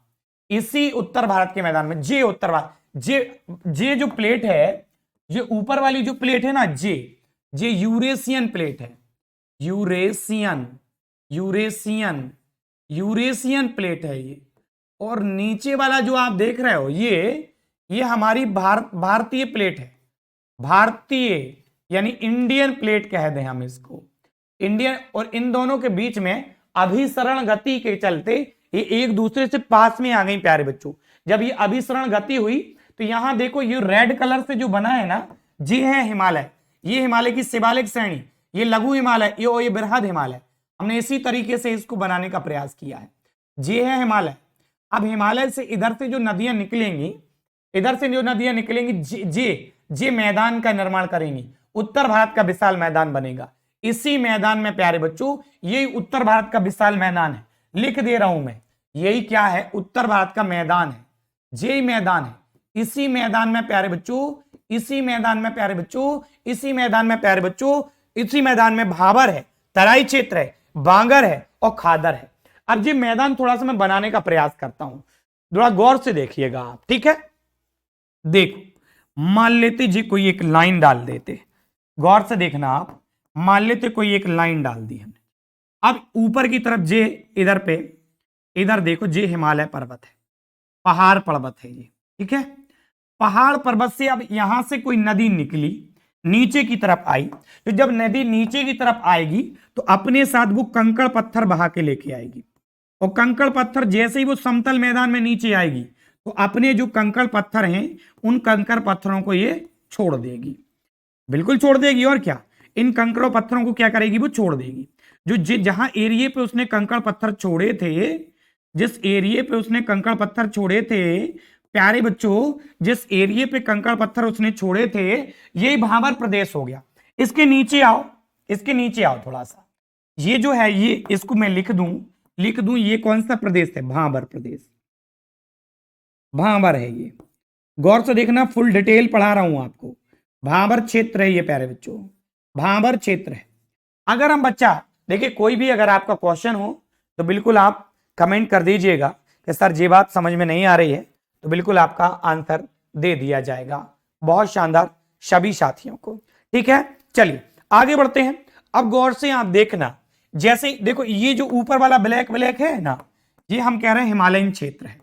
इसी उत्तर भारत के मैदान में जे उत्तर भारत, जे जो प्लेट है, ये ऊपर वाली जो प्लेट है ना, जे यूरेशियन प्लेट है, यूरेशियन यूरेशियन यूरेशियन प्लेट है ये। और नीचे वाला जो आप देख रहे हो ये हमारी भारतीय प्लेट है, भारतीय यानी इंडियन प्लेट कह दें हम इसको, इंडियन। और इन दोनों के बीच में अभिसरण गति के चलते ये एक दूसरे से पास में आ गई प्यारे बच्चों। जब ये अभिसरण गति हुई तो यहां देखो ये रेड कलर से जो बना है ना, ये है हिमालय, ये हिमालय की शिवालिक श्रेणी, ये लघु हिमालय, ये बृहद हिमालय। हमने इसी तरीके से इसको बनाने का प्रयास किया है। ये है हिमालय। अब हिमालय से इधर से जो नदियां निकलेंगी, इधर से जो नदियां निकलेंगी जे मैदान का निर्माण करेंगी, उत्तर भारत का विशाल मैदान बनेगा। इसी मैदान में प्यारे बच्चों, यही उत्तर भारत का विशाल मैदान है, लिख दे रहा हूं मैं, यही क्या है, उत्तर भारत का मैदान है, जे मैदान है। इसी मैदान में प्यारे बच्चों, इसी मैदान में प्यारे बच्चों, इसी मैदान में प्यारे बच्चों, इसी मैदान में भाबर है, तराई क्षेत्र है, बांगर है और खादर है। अब ये मैदान थोड़ा सा मैं बनाने का प्रयास करता हूं, थोड़ा गौर से देखिएगा आप, ठीक है। देखो मान लेते जी कोई एक लाइन डाल देते, गौर से देखना आप, मान लेते कोई एक लाइन डाल दी हमने। अब ऊपर की तरफ जे, इधर पे इधर देखो जे हिमालय पर्वत है, पहाड़ पर्वत है ये, ठीक है। पहाड़ पर्वत से अब यहां से कोई नदी निकली, नीचे की तरफ आई, तो जब नदी नीचे की तरफ आएगी तो अपने साथ वो कंकड़ पत्थर बहा के लेके आएगी। और कंकड़ पत्थर जैसे ही वो समतल मैदान में नीचे आएगी तो अपने जो कंकड़ पत्थर हैं उन कंकड़ पत्थरों को ये छोड़ देगी, बिल्कुल छोड़ देगी। और क्या, इन कंकड़ पत्थरों को क्या करेगी, वो छोड़ देगी। जो जहां एरिए पे उसने कंकड़ पत्थर छोड़े थे, जिस एरिए पे उसने कंकड़ पत्थर छोड़े थे प्यारे बच्चों, जिस एरिए पे कंकड़ पत्थर उसने छोड़े थे, यही भाबर प्रदेश हो गया। इसके नीचे आओ, इसके नीचे आओ थोड़ा सा, ये जो है ये, इसको मैं लिख दूं, ये कौन सा प्रदेश है, भाबर प्रदेश, भाबर है ये। गौर से देखना, फुल डिटेल पढ़ा रहा हूं आपको। भाबर क्षेत्र है ये प्यारे बच्चों, भाबर क्षेत्र है। अगर हम बच्चा देखिए, कोई भी अगर आपका क्वेश्चन हो तो बिल्कुल आप कमेंट कर दीजिएगा कि सर ये बात समझ में नहीं आ रही है, तो बिल्कुल आपका आंसर दे दिया जाएगा। बहुत शानदार सभी साथियों को, ठीक है। चलिए आगे बढ़ते हैं। अब गौर से आप देखना, जैसे देखो ये जो ऊपर वाला ब्लैक ब्लैक है ना, ये हम कह रहे हैं हिमालयन क्षेत्र है,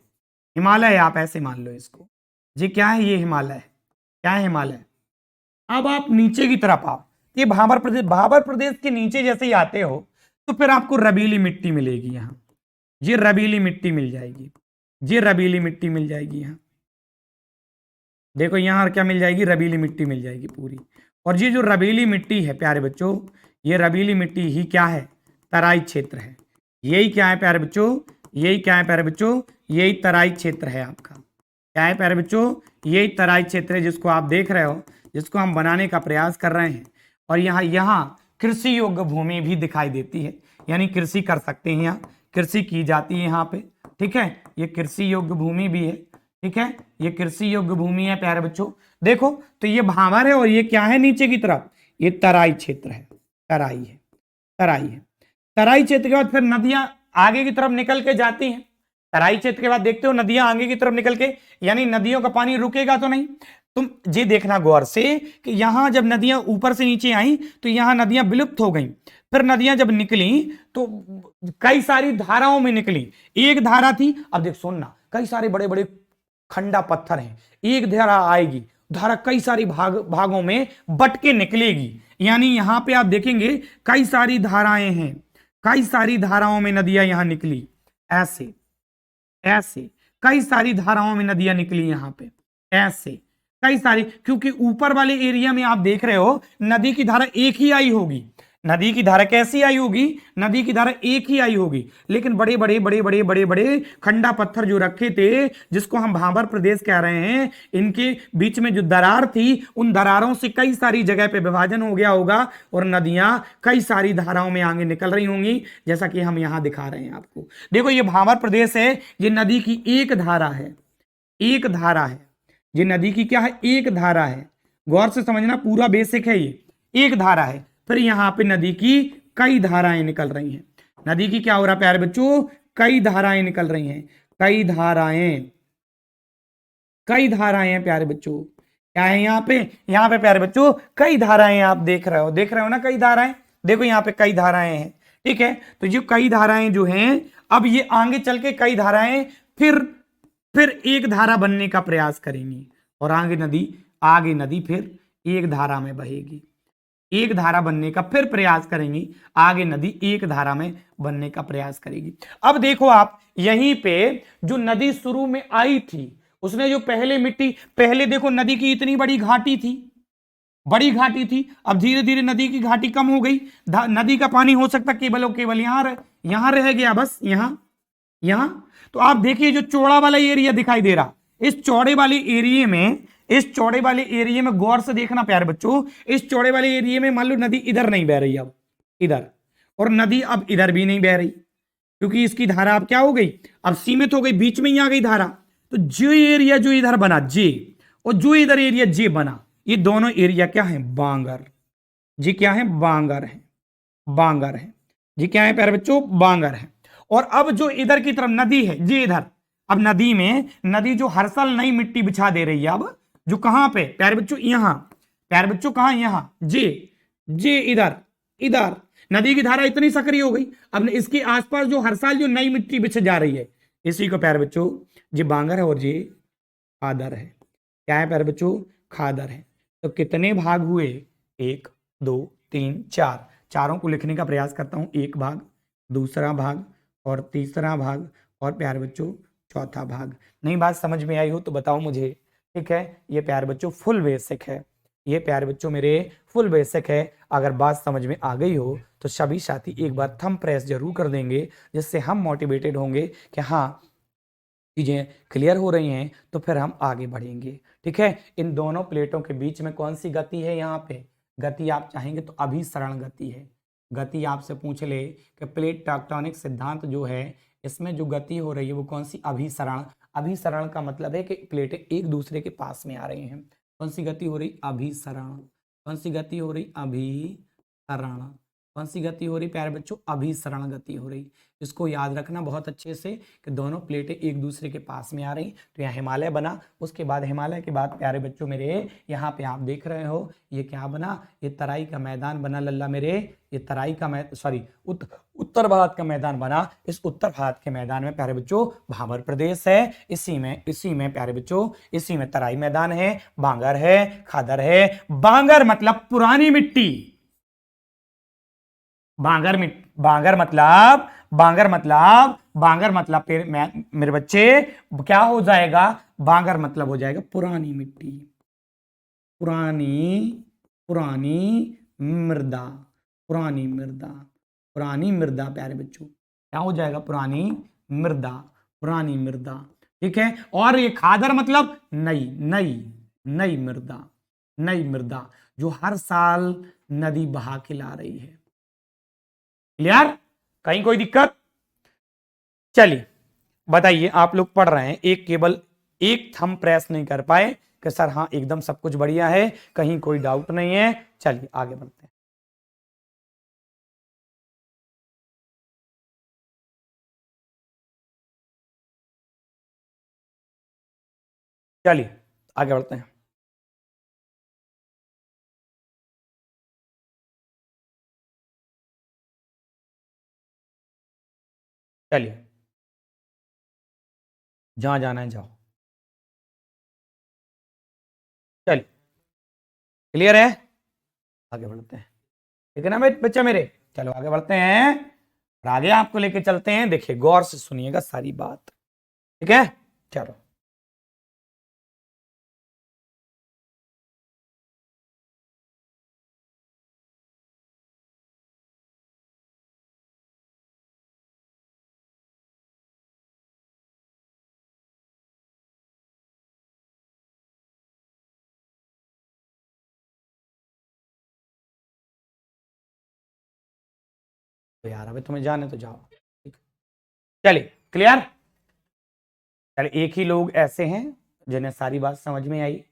हिमालय, आप ऐसे मान लो इसको, ये क्या है, ये हिमालय है, क्या है, हिमालय। अब आप नीचे की तरफ आओ, ये भाबर प्रदेश, भाबर प्रदेश के नीचे जैसे ही आते हो तो फिर आपको रबीली मिट्टी मिलेगी, यहां ये रबीली मिट्टी मिल जाएगी, ये रबीली मिट्टी मिल जाएगी। यहां देखो, यहां क्या मिल जाएगी, रबीली मिट्टी मिल जाएगी पूरी। और ये जो रबीली मिट्टी है प्यारे बच्चों, ये रबीली मिट्टी ही क्या है, तराई क्षेत्र है। यही क्या है प्यारे बच्चों, यही क्या है प्यारे बच्चों, यही तराई क्षेत्र है आपका। क्या है प्यारे बच्चों, यही तराई क्षेत्र है जिसको आप देख रहे हो, जिसको हम बनाने का प्रयास कर रहे हैं। और यहाँ कृषि योग्य भूमि भी दिखाई देती है, यानी कृषि कर सकते हैं, यहाँ कृषि की जाती है यहाँ पे, ठीक है। ये कृषि योग्य भूमि भी है, ठीक है, ये कृषि योग्य भूमि है प्यारे बच्चों। देखो तो ये भाबर है और ये क्या है नीचे की तरफ, ये तराई क्षेत्र है, तराई है, तराई है। तराई क्षेत्र के बाद फिर नदियां आगे की तरफ निकल के जाती हैं। तराई क्षेत्र के बाद देखते हो नदियां आगे की तरफ निकल के, यानी नदियों का पानी रुकेगा तो नहीं। तुम ये देखना गौर से कि यहां जब नदियां ऊपर से नीचे आई तो यहां नदियां विलुप्त हो गई। फिर नदियां जब निकली तो कई सारी धाराओं में निकली। एक धारा थी, अब देख सुनना, कई सारे बड़े बड़े खंडा पत्थर हैं, एक धारा आएगी, धारा कई सारी भागों में बट के निकलेगी। यानी यहां पे आप देखेंगे कई सारी धाराएं हैं, कई सारी धाराओं में नदियां यहां निकली, ऐसे ऐसे कई सारी धाराओं में नदियां निकली यहां पे, ऐसे कई सारी, क्योंकि ऊपर वाले एरिया में आप देख रहे हो नदी की धारा एक ही आई होगी। नदी की धारा कैसी आई होगी? नदी की धारा एक ही आई होगी, लेकिन बड़े बड़े बड़े बड़े बड़े बड़े खंडा पत्थर जो रखे थे, जिसको हम भाबर प्रदेश कह रहे हैं, इनके बीच में जो दरार थी, उन दरारों से कई सारी जगह पे विभाजन हो गया होगा और नदियां कई सारी धाराओं में आगे निकल रही होंगी, जैसा कि हम यहां दिखा रहे हैं आपको। देखो ये भाबर प्रदेश है, ये नदी की एक धारा है, एक धारा है, ये नदी की क्या है? एक धारा है। गौर से समझना, पूरा बेसिक है, ये एक धारा है। फिर यहां पे नदी की कई धाराएं निकल रही हैं। नदी की क्या हो रहा है प्यारे बच्चों? कई धाराएं निकल रही हैं, कई धाराएं, कई धाराएं हैं प्यारे बच्चों। क्या है यहाँ पे? यहाँ पे प्यारे बच्चों कई धाराएं आप देख रहे हो, देख रहे हो ना कई धाराएं। देखो यहाँ पे कई धाराएं हैं, ठीक है। तो ये कई धाराएं जो हैं, अब ये आगे चल के कई धाराएं फिर एक धारा बनने का प्रयास करेंगी और आगे नदी फिर एक धारा में बहेगी, एक धारा बनने का फिर प्रयास करेंगी, आगे नदी एक धारा में बनने का प्रयास करेगी। अब देखो आप यहीं पे जो नदी शुरू में आई थी, उसने जो पहले देखो नदी की इतनी बड़ी घाटी थी, बड़ी घाटी थी। अब धीरे धीरे नदी की घाटी कम हो गई, नदी का पानी हो सकता केवल और केवल यहां रह गया, बस यहां। तो आप देखिए जो चौड़ा वाला एरिया दिखाई दे रहा, इस चौड़े वाले एरिया में गौर से देखना प्यारे बच्चों, इस चौड़े वाले एरिया में मान लो नदी इधर नहीं बह रही, अब इधर, और नदी अब इधर भी नहीं बह रही, क्योंकि इसकी धारा अब क्या हो गई? अब सीमित हो गई, बीच में ही आ गई धारा। तो जो एरिया जो इधर बना जे, और जो इधर एरिया जे बना, ये दोनों एरिया क्या है? बांगर। जी क्या है? बांगर है, बांगर है। जी क्या है प्यारे बच्चों? बांगर है। और अब जो इधर की तरफ नदी है, जी इधर, अब नदी जो हर साल नई मिट्टी बिछा दे रही है, अब जो कहां पे प्यारे बच्चों? यहां। प्यारे बच्चों कहां? यहां, जे इधर नदी की धारा इतनी सक्रिय हो गई, अब इसके आसपास जो हर साल जो नई मिट्टी बिछ जा रही है, इसी को प्यारे बच्चों जी बांगर है और जी खादर है। क्या है प्यारे बच्चों? खादर है। तो कितने भाग हुए? 1 2 3 4, चारों को लिखने का प्रयास करता हूं। एक भाग, दूसरा भाग और तीसरा भाग, और प्यारे बच्चों चौथा भाग। नहीं बात समझ में आई हो तो बताओ मुझे, ठीक है। ये प्यारे बच्चों फुल बेसिक है, ये प्यारे बच्चों मेरे फुल बेसिक है। अगर बात समझ में आ गई हो तो सभी साथी एक बार थंब प्रेस जरूर कर देंगे, जिससे हम मोटिवेटेड होंगे कि हाँ चीजें क्लियर हो रही हैं, तो फिर हम आगे बढ़ेंगे, ठीक है। इन दोनों प्लेटों के बीच में कौन सी गति है? यहाँ पे गति आप चाहेंगे तो अभिसरण गति है। गति आपसे पूछ ले कि प्लेट टेक्टोनिक सिद्धांत जो है, इसमें जो गति हो रही है वो कौन सी? अभिसरण। अभिसरण का मतलब है कि प्लेटें एक दूसरे के पास में आ रही हैं। कौन सी गति हो रही? अभिसरण। कौन सी गति हो रही? अभिसरण। कौन सी गति हो रही प्यारे बच्चों? अभिसरण गति हो रही। इसको याद रखना बहुत अच्छे से कि दोनों प्लेटें एक दूसरे के पास में आ रही। तो यहाँ हिमालय बना, उसके बाद हिमालय के बाद प्यारे बच्चों मेरे यहाँ पे आप देख रहे हो ये क्या बना? ये तराई का मैदान बना लल्ला मेरे, ये तराई का उत्तर भारत का मैदान बना। इस उत्तर भारत के मैदान में प्यारे बच्चों भाबर प्रदेश है, इसी में प्यारे बच्चों इसी में तराई मैदान है, बांगर है, खादर है। बांगर मतलब पुरानी मिट्टी, बांगर मतलब मेरे बच्चे क्या हो जाएगा? बांगर मतलब हो जाएगा पुरानी मिट्टी, पुरानी मृदा, पुरानी मृदा प्यारे बच्चों क्या हो जाएगा? पुरानी मृदा, ठीक है। और ये खादर मतलब नई मृदा जो हर साल नदी बहा के ला रही है। क्लियर? कहीं कोई दिक्कत? चलिए बताइए, आप लोग पढ़ रहे हैं, केवल एक थंब प्रेस नहीं कर पाए कि सर हाँ एकदम सब कुछ बढ़िया है, कहीं कोई डाउट नहीं है। चलिए आगे बढ़ते हैं। चलिए आगे बढ़ते हैं। चलिए जहां जाना है जाओ। चलिए क्लियर है? आगे बढ़ते हैं, ठीक है ना बच्चा मेरे? चलो आगे बढ़ते हैं और आगे आपको लेके चलते हैं। देखिए गौर से सुनिएगा सारी बात, ठीक है। चलो तो यार अबे तुम्हें जाने तो जाओ, ठीक। चलिए क्लियर। चलिए एक ही लोग ऐसे हैं जिन्हें सारी बात समझ में आई,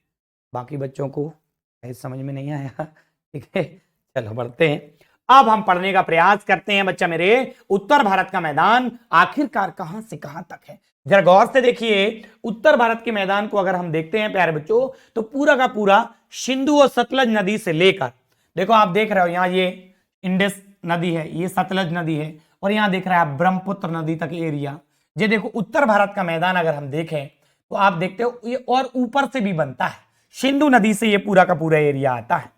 बाकी बच्चों को समझ में नहीं आया, ठीक है। चलो बढ़ते हैं, अब हम पढ़ने का प्रयास करते हैं बच्चा मेरे। उत्तर भारत का मैदान आखिरकार कहां से कहां तक है, जरा गौर से देखिए। उत्तर भारत के मैदान को अगर हम देखते हैं प्यारे बच्चों, तो पूरा का पूरा सिंधु और सतलज नदी से लेकर, देखो आप देख रहे हो यहां ये इंडस नदी है, ये सतलज नदी है, और यहां देख रहे हैं आप ब्रह्मपुत्र नदी तक एरिया। ये देखो उत्तर भारत का मैदान अगर हम देखें तो आप देखते हो ये और ऊपर से भी बनता है, सिंधु नदी से ये पूरा का पूरा एरिया आता है।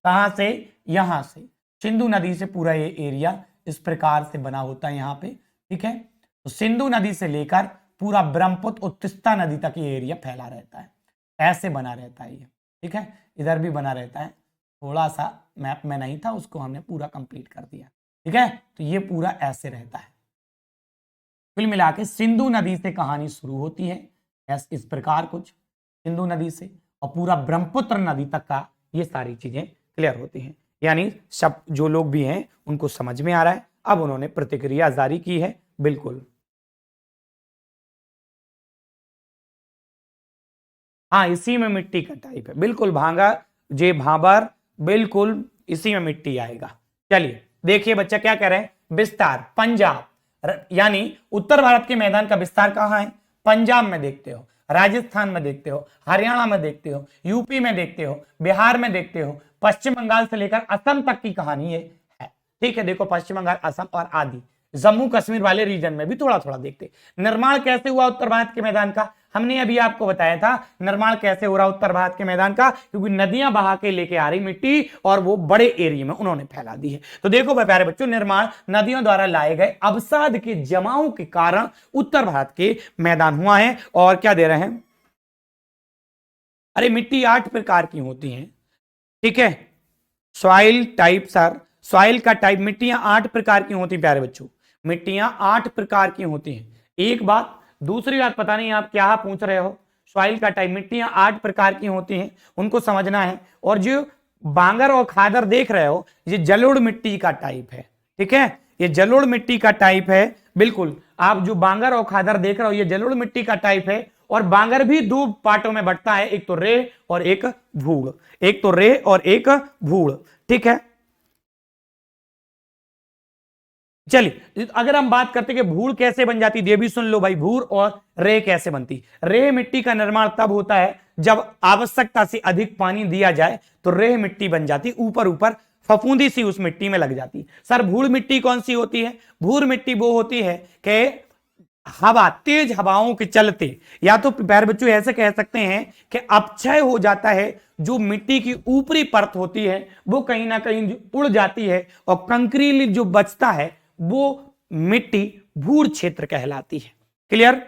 कहां से? यहां से सिंधु नदी से पूरा ये एरिया इस प्रकार से बना होता है यहां पे, ठीक है। तो सिंधु नदी से लेकर पूरा ब्रह्मपुत्र और तीस्ता नदी तक ये एरिया फैला रहता है, ऐसे बना रहता है ये, ठीक है। इधर भी बना रहता है, थोड़ा सा मैप में नहीं था, उसको हमने पूरा कंप्लीट कर दिया, ठीक है। तो ये पूरा ऐसे रहता है। कुल मिला के सिंधु नदी से कहानी शुरू होती है, इस प्रकार कुछ सिंधु नदी से, और पूरा ब्रह्मपुत्र नदी तक का ये सारी चीजें क्लियर होती हैं। यानी सब जो लोग भी हैं उनको समझ में आ रहा है। अब उन्होंने प्रतिक्रिया जारी की है, बिल्कुल। हाँ इसी में मिट्टी का टाइप है, बिल्कुल भांगा जे भाबर, बिल्कुल इसी में मिट्टी आएगा। चलिए देखिए बच्चा क्या कह रहे हैं, विस्तार पंजाब, यानी उत्तर भारत के मैदान का विस्तार कहां है? पंजाब में देखते हो, राजस्थान में देखते हो, हरियाणा में देखते हो, यूपी में देखते हो, बिहार में देखते हो, पश्चिम बंगाल से लेकर असम तक की कहानी ये है, ठीक है। देखो पश्चिम बंगाल, असम और आदि जम्मू कश्मीर वाले रीजन में भी थोड़ा थोड़ा देखते। निर्माण कैसे हुआ उत्तर भारत के मैदान का? हमने अभी आपको बताया था निर्माण कैसे हो रहा उत्तर भारत के मैदान का, क्योंकि नदियां बहा के लेके आ रही मिट्टी और वो बड़े एरिया में उन्होंने फैला दी है। तो देखो प्यारे बच्चों, निर्माण नदियों द्वारा लाए गए अवसाद के जमाव के कारण उत्तर भारत के मैदान हुआ है। और क्या दे रहे हैं, अरे मिट्टी 8 प्रकार की होती है, ठीक है। सॉइल टाइप सर, सॉइल का टाइप, मिट्टियां 8 प्रकार की होती प्यारे बच्चों, मिट्टियां 8 प्रकार की होती हैं। एक बात, दूसरी बात पता नहीं आप क्या पूछ रहे हो, सॉइल का टाइप, मिट्टियां 8 प्रकार की होती हैं, उनको समझना है। और जो बांगर और खादर देख रहे हो, ये जलोढ़ मिट्टी का टाइप है, ठीक है। ये जलोढ़ मिट्टी का टाइप है, बिल्कुल। आप जो बांगर और खादर देख रहे हो ये जलोढ़ मिट्टी का टाइप है। और बांगर भी 2 पार्टों में बढ़ता है, एक तो रे और एक भूड़, एक तो रे और एक भूड़, ठीक है। चलिए अगर हम बात करते कि भूड़ कैसे बन जाती, ये भी सुन लो भाई, भूड़ और रे कैसे बनती। रे मिट्टी का निर्माण तब होता है जब आवश्यकता से अधिक पानी दिया जाए तो रेह मिट्टी बन जाती, ऊपर ऊपर फफूंदी सी उस मिट्टी में लग जाती। सर भूड़ मिट्टी कौन सी होती है? भूड़ मिट्टी वो होती है कि हवा, तेज हवाओं के चलते, या तो प्यारे बच्चों ऐसे कह सकते हैं कि अपक्षय हो जाता है, जो मिट्टी की ऊपरी परत होती है वो कहीं ना कहीं उड़ जाती है, और कंकरीली जो बचता है वो मिट्टी भूड़ क्षेत्र कहलाती है। क्लियर?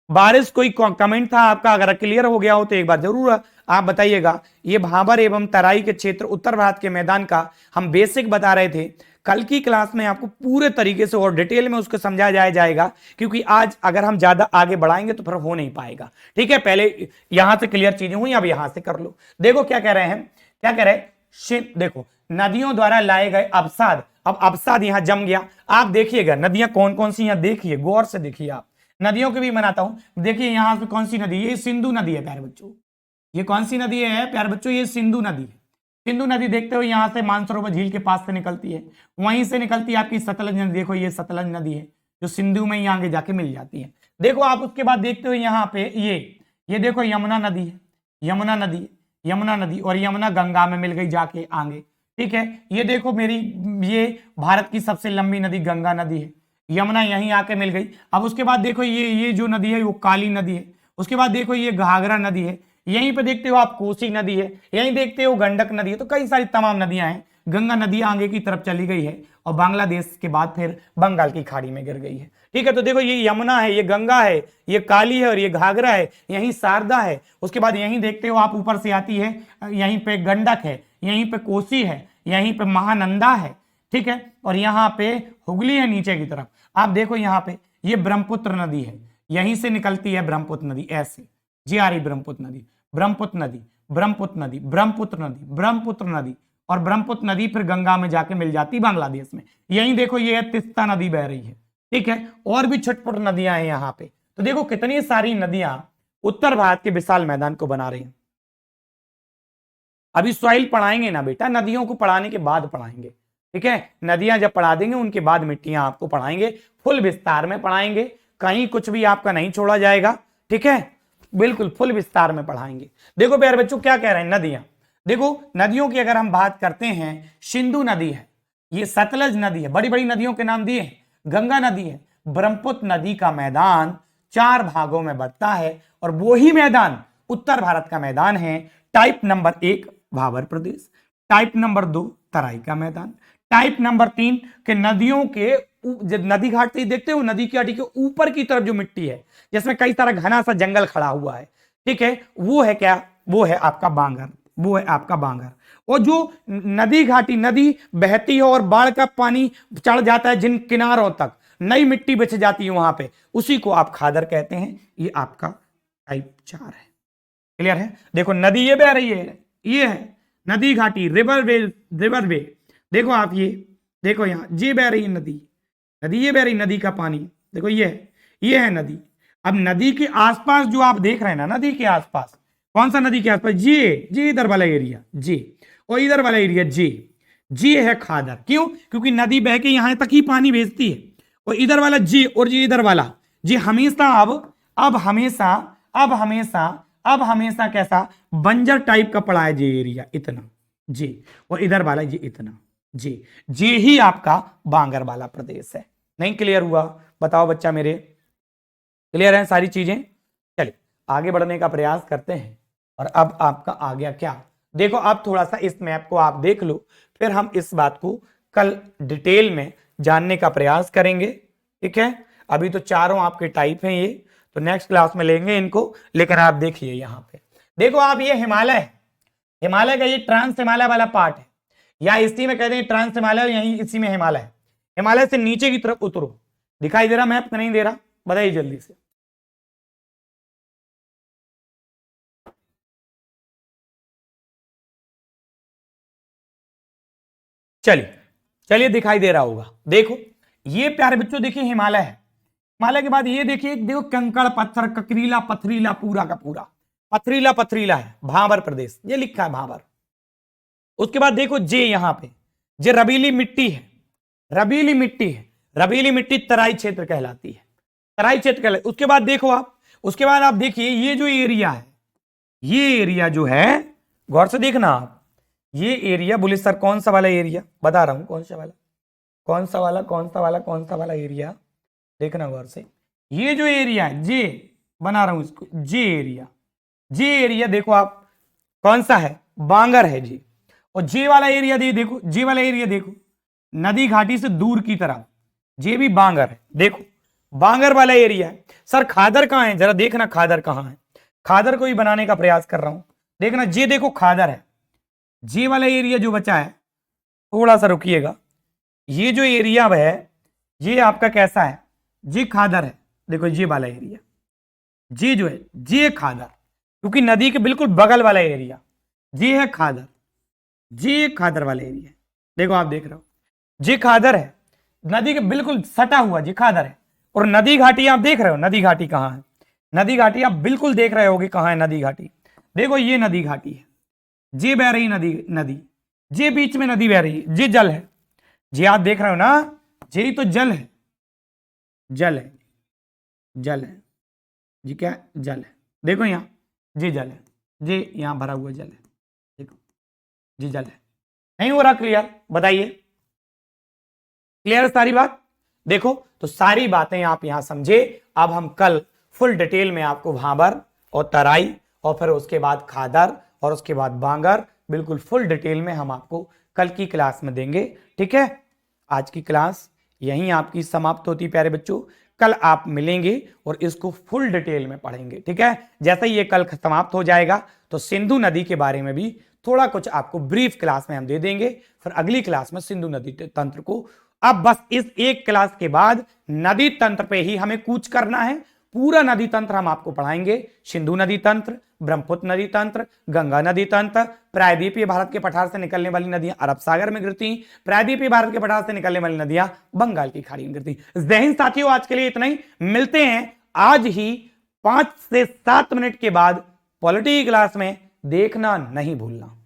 बारिश कोई कमेंट था आपका? अगर क्लियर हो गया हो तो एक बार जरूर आप बताइएगा। ये भाबर एवं तराई के क्षेत्र उत्तर भारत के मैदान का हम बेसिक बता रहे थे। कल की क्लास में आपको पूरे तरीके से और डिटेल में उसको समझाया जाएगा, क्योंकि आज अगर हम ज्यादा आगे बढ़ाएंगे तो फिर हो नहीं पाएगा, ठीक है। पहले यहां से क्लियर चीजें हुई, अब यहां से कर लो। देखो क्या कह रहे हैं, क्या कह रहे हैं, देखो नदियों द्वारा लाए गए अवसाद, अब अवसाद यहां जम गया। आप देखिएगा नदियां कौन कौन सी, यहां देखिए, गौर से देखिए आप, नदियों की भी बनाता हूं। देखिए यहां से कौन सी नदी है, ये सिंधु नदी है प्यारे बच्चों। ये कौन सी नदी है प्यारे बच्चों? ये सिंधु नदी है। सिंधु नदी देखते हो यहां से मानसरोवर झील के पास से निकलती है, वहीं से निकलती है आपकी सतलज नदी। देखो ये सतलज नदी है जो सिंधु में यहाँ आगे जाके मिल जाती है। देखो आप उसके बाद देखते हो यहाँ पे ये देखो यमुना नदी है, यमुना नदी है, यमुना नदी, और यमुना गंगा में मिल गई जाके आगे, ठीक है। ये देखो मेरी, ये भारत की सबसे लंबी नदी गंगा नदी है, यमुना यहीं आके मिल गई। अब उसके बाद देखो ये जो नदी है वो काली नदी है। उसके बाद देखो ये घाघरा नदी है, यहीं पे देखते हो आप कोसी नदी है, यहीं देखते हो गंडक नदी है। तो कई सारी तमाम नदियां हैं। गंगा नदी आगे की तरफ चली गई है और बांग्लादेश के बाद फिर बंगाल की खाड़ी में गिर गई है, ठीक है। तो देखो ये यमुना है, ये गंगा है, ये काली है और ये घाघरा है, यहीं शारदा है। उसके बाद यहीं देखते हो आप ऊपर से आती है, यहीं पे गंडक है, यहीं पे कोसी है, यहीं पे महानंदा है, ठीक है। और यहाँ पे हुगली है नीचे की तरफ। आप देखो यहाँ पे ये ब्रह्मपुत्र नदी है, यहीं से निकलती है ब्रह्मपुत्र नदी, ऐसे जी आ रही ब्रह्मपुत्र नदी, ब्रह्मपुत्र नदी, ब्रह्मपुत्र नदी, ब्रह्मपुत्र नदी, ब्रह्मपुत्र नदी, और ब्रह्मपुत्र नदी फिर गंगा में जाके मिल जाती बांग्लादेश में। यही देखो ये है तिस्ता नदी बह रही है, ठीक है, और भी छुटपुट नदियां हैं यहाँ पे। तो देखो कितनी सारी नदियां उत्तर भारत के विशाल मैदान को बना रही हैं। अभी सॉइल पढ़ाएंगे ना बेटा, नदियों को पढ़ाने के बाद पढ़ाएंगे, ठीक है, नदियां जब पढ़ा देंगे उनके बाद मिट्टियां आपको पढ़ाएंगे, फुल विस्तार में पढ़ाएंगे, कहीं कुछ भी आपका नहीं छोड़ा जाएगा, ठीक है, बिल्कुल फुल विस्तार में पढ़ाएंगे। देखो प्यारे बच्चों क्या कह रहे हैं, नदियां, देखो नदियों की अगर हम बात करते हैं, सिंधु नदी है, ये सतलज नदी है, बड़ी बड़ी नदियों के नाम दिए हैं, गंगा नदी है, ब्रह्मपुत्र नदी का मैदान 4 भागों में बंटता है और वो ही मैदान उत्तर भारत का मैदान है। टाइप नंबर 1 भाबर प्रदेश, टाइप नंबर 2 तराई का मैदान, टाइप नंबर 3 के नदियों के नदी घाट से देखते हो, नदी की घाटी के ऊपर की तरफ जो मिट्टी है जिसमें कई सारा घना सा जंगल खड़ा हुआ है, ठीक है, वो है क्या, वो है आपका बांगर, वो है आपका बांगर। और जो नदी घाटी, नदी बहती है और बाढ़ का पानी चढ़ जाता है जिन किनारों तक, नई मिट्टी बिछ जाती है वहां पे, उसी को आप खादर कहते हैं। ये आपका टाइप 4 है, क्लियर है। देखो नदी ये बह रही है, ये है नदी घाटी, रिवर वे, देखो आप ये देखो यहाँ ये बह रही है नदी, ये बह रही नदी का पानी, देखो ये है नदी। अब नदी के आसपास जो आप देख रहे हैं ना, नदी के आसपास कौन सा, नदी के आसपास जी इधर वाला एरिया जी, और इधर वाला एरिया जी है खादर। क्यों, क्योंकि नदी बह के यहां तक ही पानी भेजती है, और इधर वाला जी और जी इधर वाला जी हमेशा अब हमेशा कैसा बंजर टाइप का पड़ा है जी एरिया इतना जी, और इधर वाला ये इतना जी ही आपका बांगर वाला प्रदेश है। नहीं क्लियर हुआ, बताओ बच्चा मेरे, क्लियर है सारी चीजें। चलिए आगे बढ़ने का प्रयास करते हैं। और अब आपका आ गया क्या, देखो अब थोड़ा सा इस मैप को आप देख लो, फिर हम इस बात को कल डिटेल में जानने का प्रयास करेंगे, ठीक है। अभी तो चारों आपके टाइप हैं, ये तो नेक्स्ट क्लास में लेंगे इनको, लेकिन आप देखिए यहाँ पे देखो आप, ये हिमालय है, हिमालय का ये ट्रांस हिमालय वाला पार्ट है, या इसी में कहते हैं ट्रांस हिमालय, यही इसी में हिमालय है। हिमालय से नीचे की तरफ उतरो, दिखाई दे रहा मैप नहीं दे रहा, बताइए जल्दी से। चलिए दिखाई दे रहा होगा, देखो ये प्यारे बच्चों देखिए हिमालय है, हिमालय के बाद ये देखिए, देखो कंकड़ पत्थर ककरीला पथरीला पूरा का पूरा पथरीला है, भाबर प्रदेश, ये लिखा है भाबर। उसके बाद देखो जे, यहां पे जे रबीली मिट्टी है, रबीली मिट्टी तराई क्षेत्र कहलाती है, तराई क्षेत्र कहलाती। उसके बाद देखो आप, उसके बाद आप देखिए ये जो एरिया है, ये एरिया जो है, गौर से देखना आप, ये एरिया बोले सर कौन सा वाला एरिया, बता रहा हूं कौन सा वाला एरिया, देखना गौर से, ये जो एरिया है जे, बना रहा हूं इसको, जे एरिया देखो आप कौन सा है, बांगर है जी। और जे वाला एरिया देखो, जे वाला एरिया देखो नदी घाटी से दूर की तरफ, जे भी बांगर है, देखो बांगर वाला एरिया है। सर खादर कहां है, जरा देखना खादर कहां है, खादर को ही बनाने का प्रयास कर रहा हूं, देखना जे देखो खादर है, जे वाला एरिया जो बचा है, थोड़ा सा रुकिएगा, ये जो एरिया है ये आपका कैसा है, जे खादर है, देखो ये वाला एरिया, जे जो है जे खादर, क्योंकि नदी के बिल्कुल बगल वाला एरिया जे है खादर, जे खादर वाला एरिया, देखो आप देख रहे हो जे खादर है, नदी के बिल्कुल सटा हुआ जे खादर है। और नदी घाटी आप देख रहे हो, नदी घाटी कहां है, नदी घाटी आप बिल्कुल देख रहे होगे कहां है नदी घाटी, देखो ये नदी घाटी है, जे बह रही नदी जे बीच में नदी बह रही है, जे जल है, जे आप देख रहे हो ना, जे ही तो जल है जी, क्या जल है, देखो यहां जी जल है, जी यहां भरा हुआ जल है, देखो जी जल है। नहीं हो रहा क्लियर, बताइए क्लियर सारी बात, देखो तो सारी बातें आप यहां समझे। अब हम कल फुल डिटेल में आपको भाबर और तराई और फिर उसके बाद खादर और उसके बाद बांगर, बिल्कुल फुल डिटेल में हम आपको कल की क्लास में देंगे, ठीक है। आज की क्लास यहीं आपकी समाप्त होती प्यारे बच्चों, कल आप मिलेंगे और इसको फुल डिटेल में पढ़ेंगे, ठीक है। जैसे ही ये कल समाप्त हो जाएगा तो सिंधु नदी के बारे में भी थोड़ा कुछ आपको ब्रीफ क्लास में हम दे देंगे, फिर अगली क्लास में सिंधु नदी तंत्र को। अब बस इस एक क्लास के बाद नदी तंत्र पे ही हमें कूच करना है, पूरा नदी तंत्र हम आपको पढ़ाएंगे। सिंधु नदी तंत्र, ब्रह्मपुत्र नदी तंत्र, गंगा नदी तंत्र, प्रायद्वीपीय भारत के पठार से निकलने वाली नदियां अरब सागर में गिरती, प्रायद्वीपीय भारत के पठार से निकलने वाली नदियां बंगाल की खाड़ी में गिरती। जय हिंद साथियों, आज के लिए इतना ही। मिलते हैं आज ही 5 से 7 मिनट के बाद पॉलिटी क्लास में, देखना नहीं भूलना।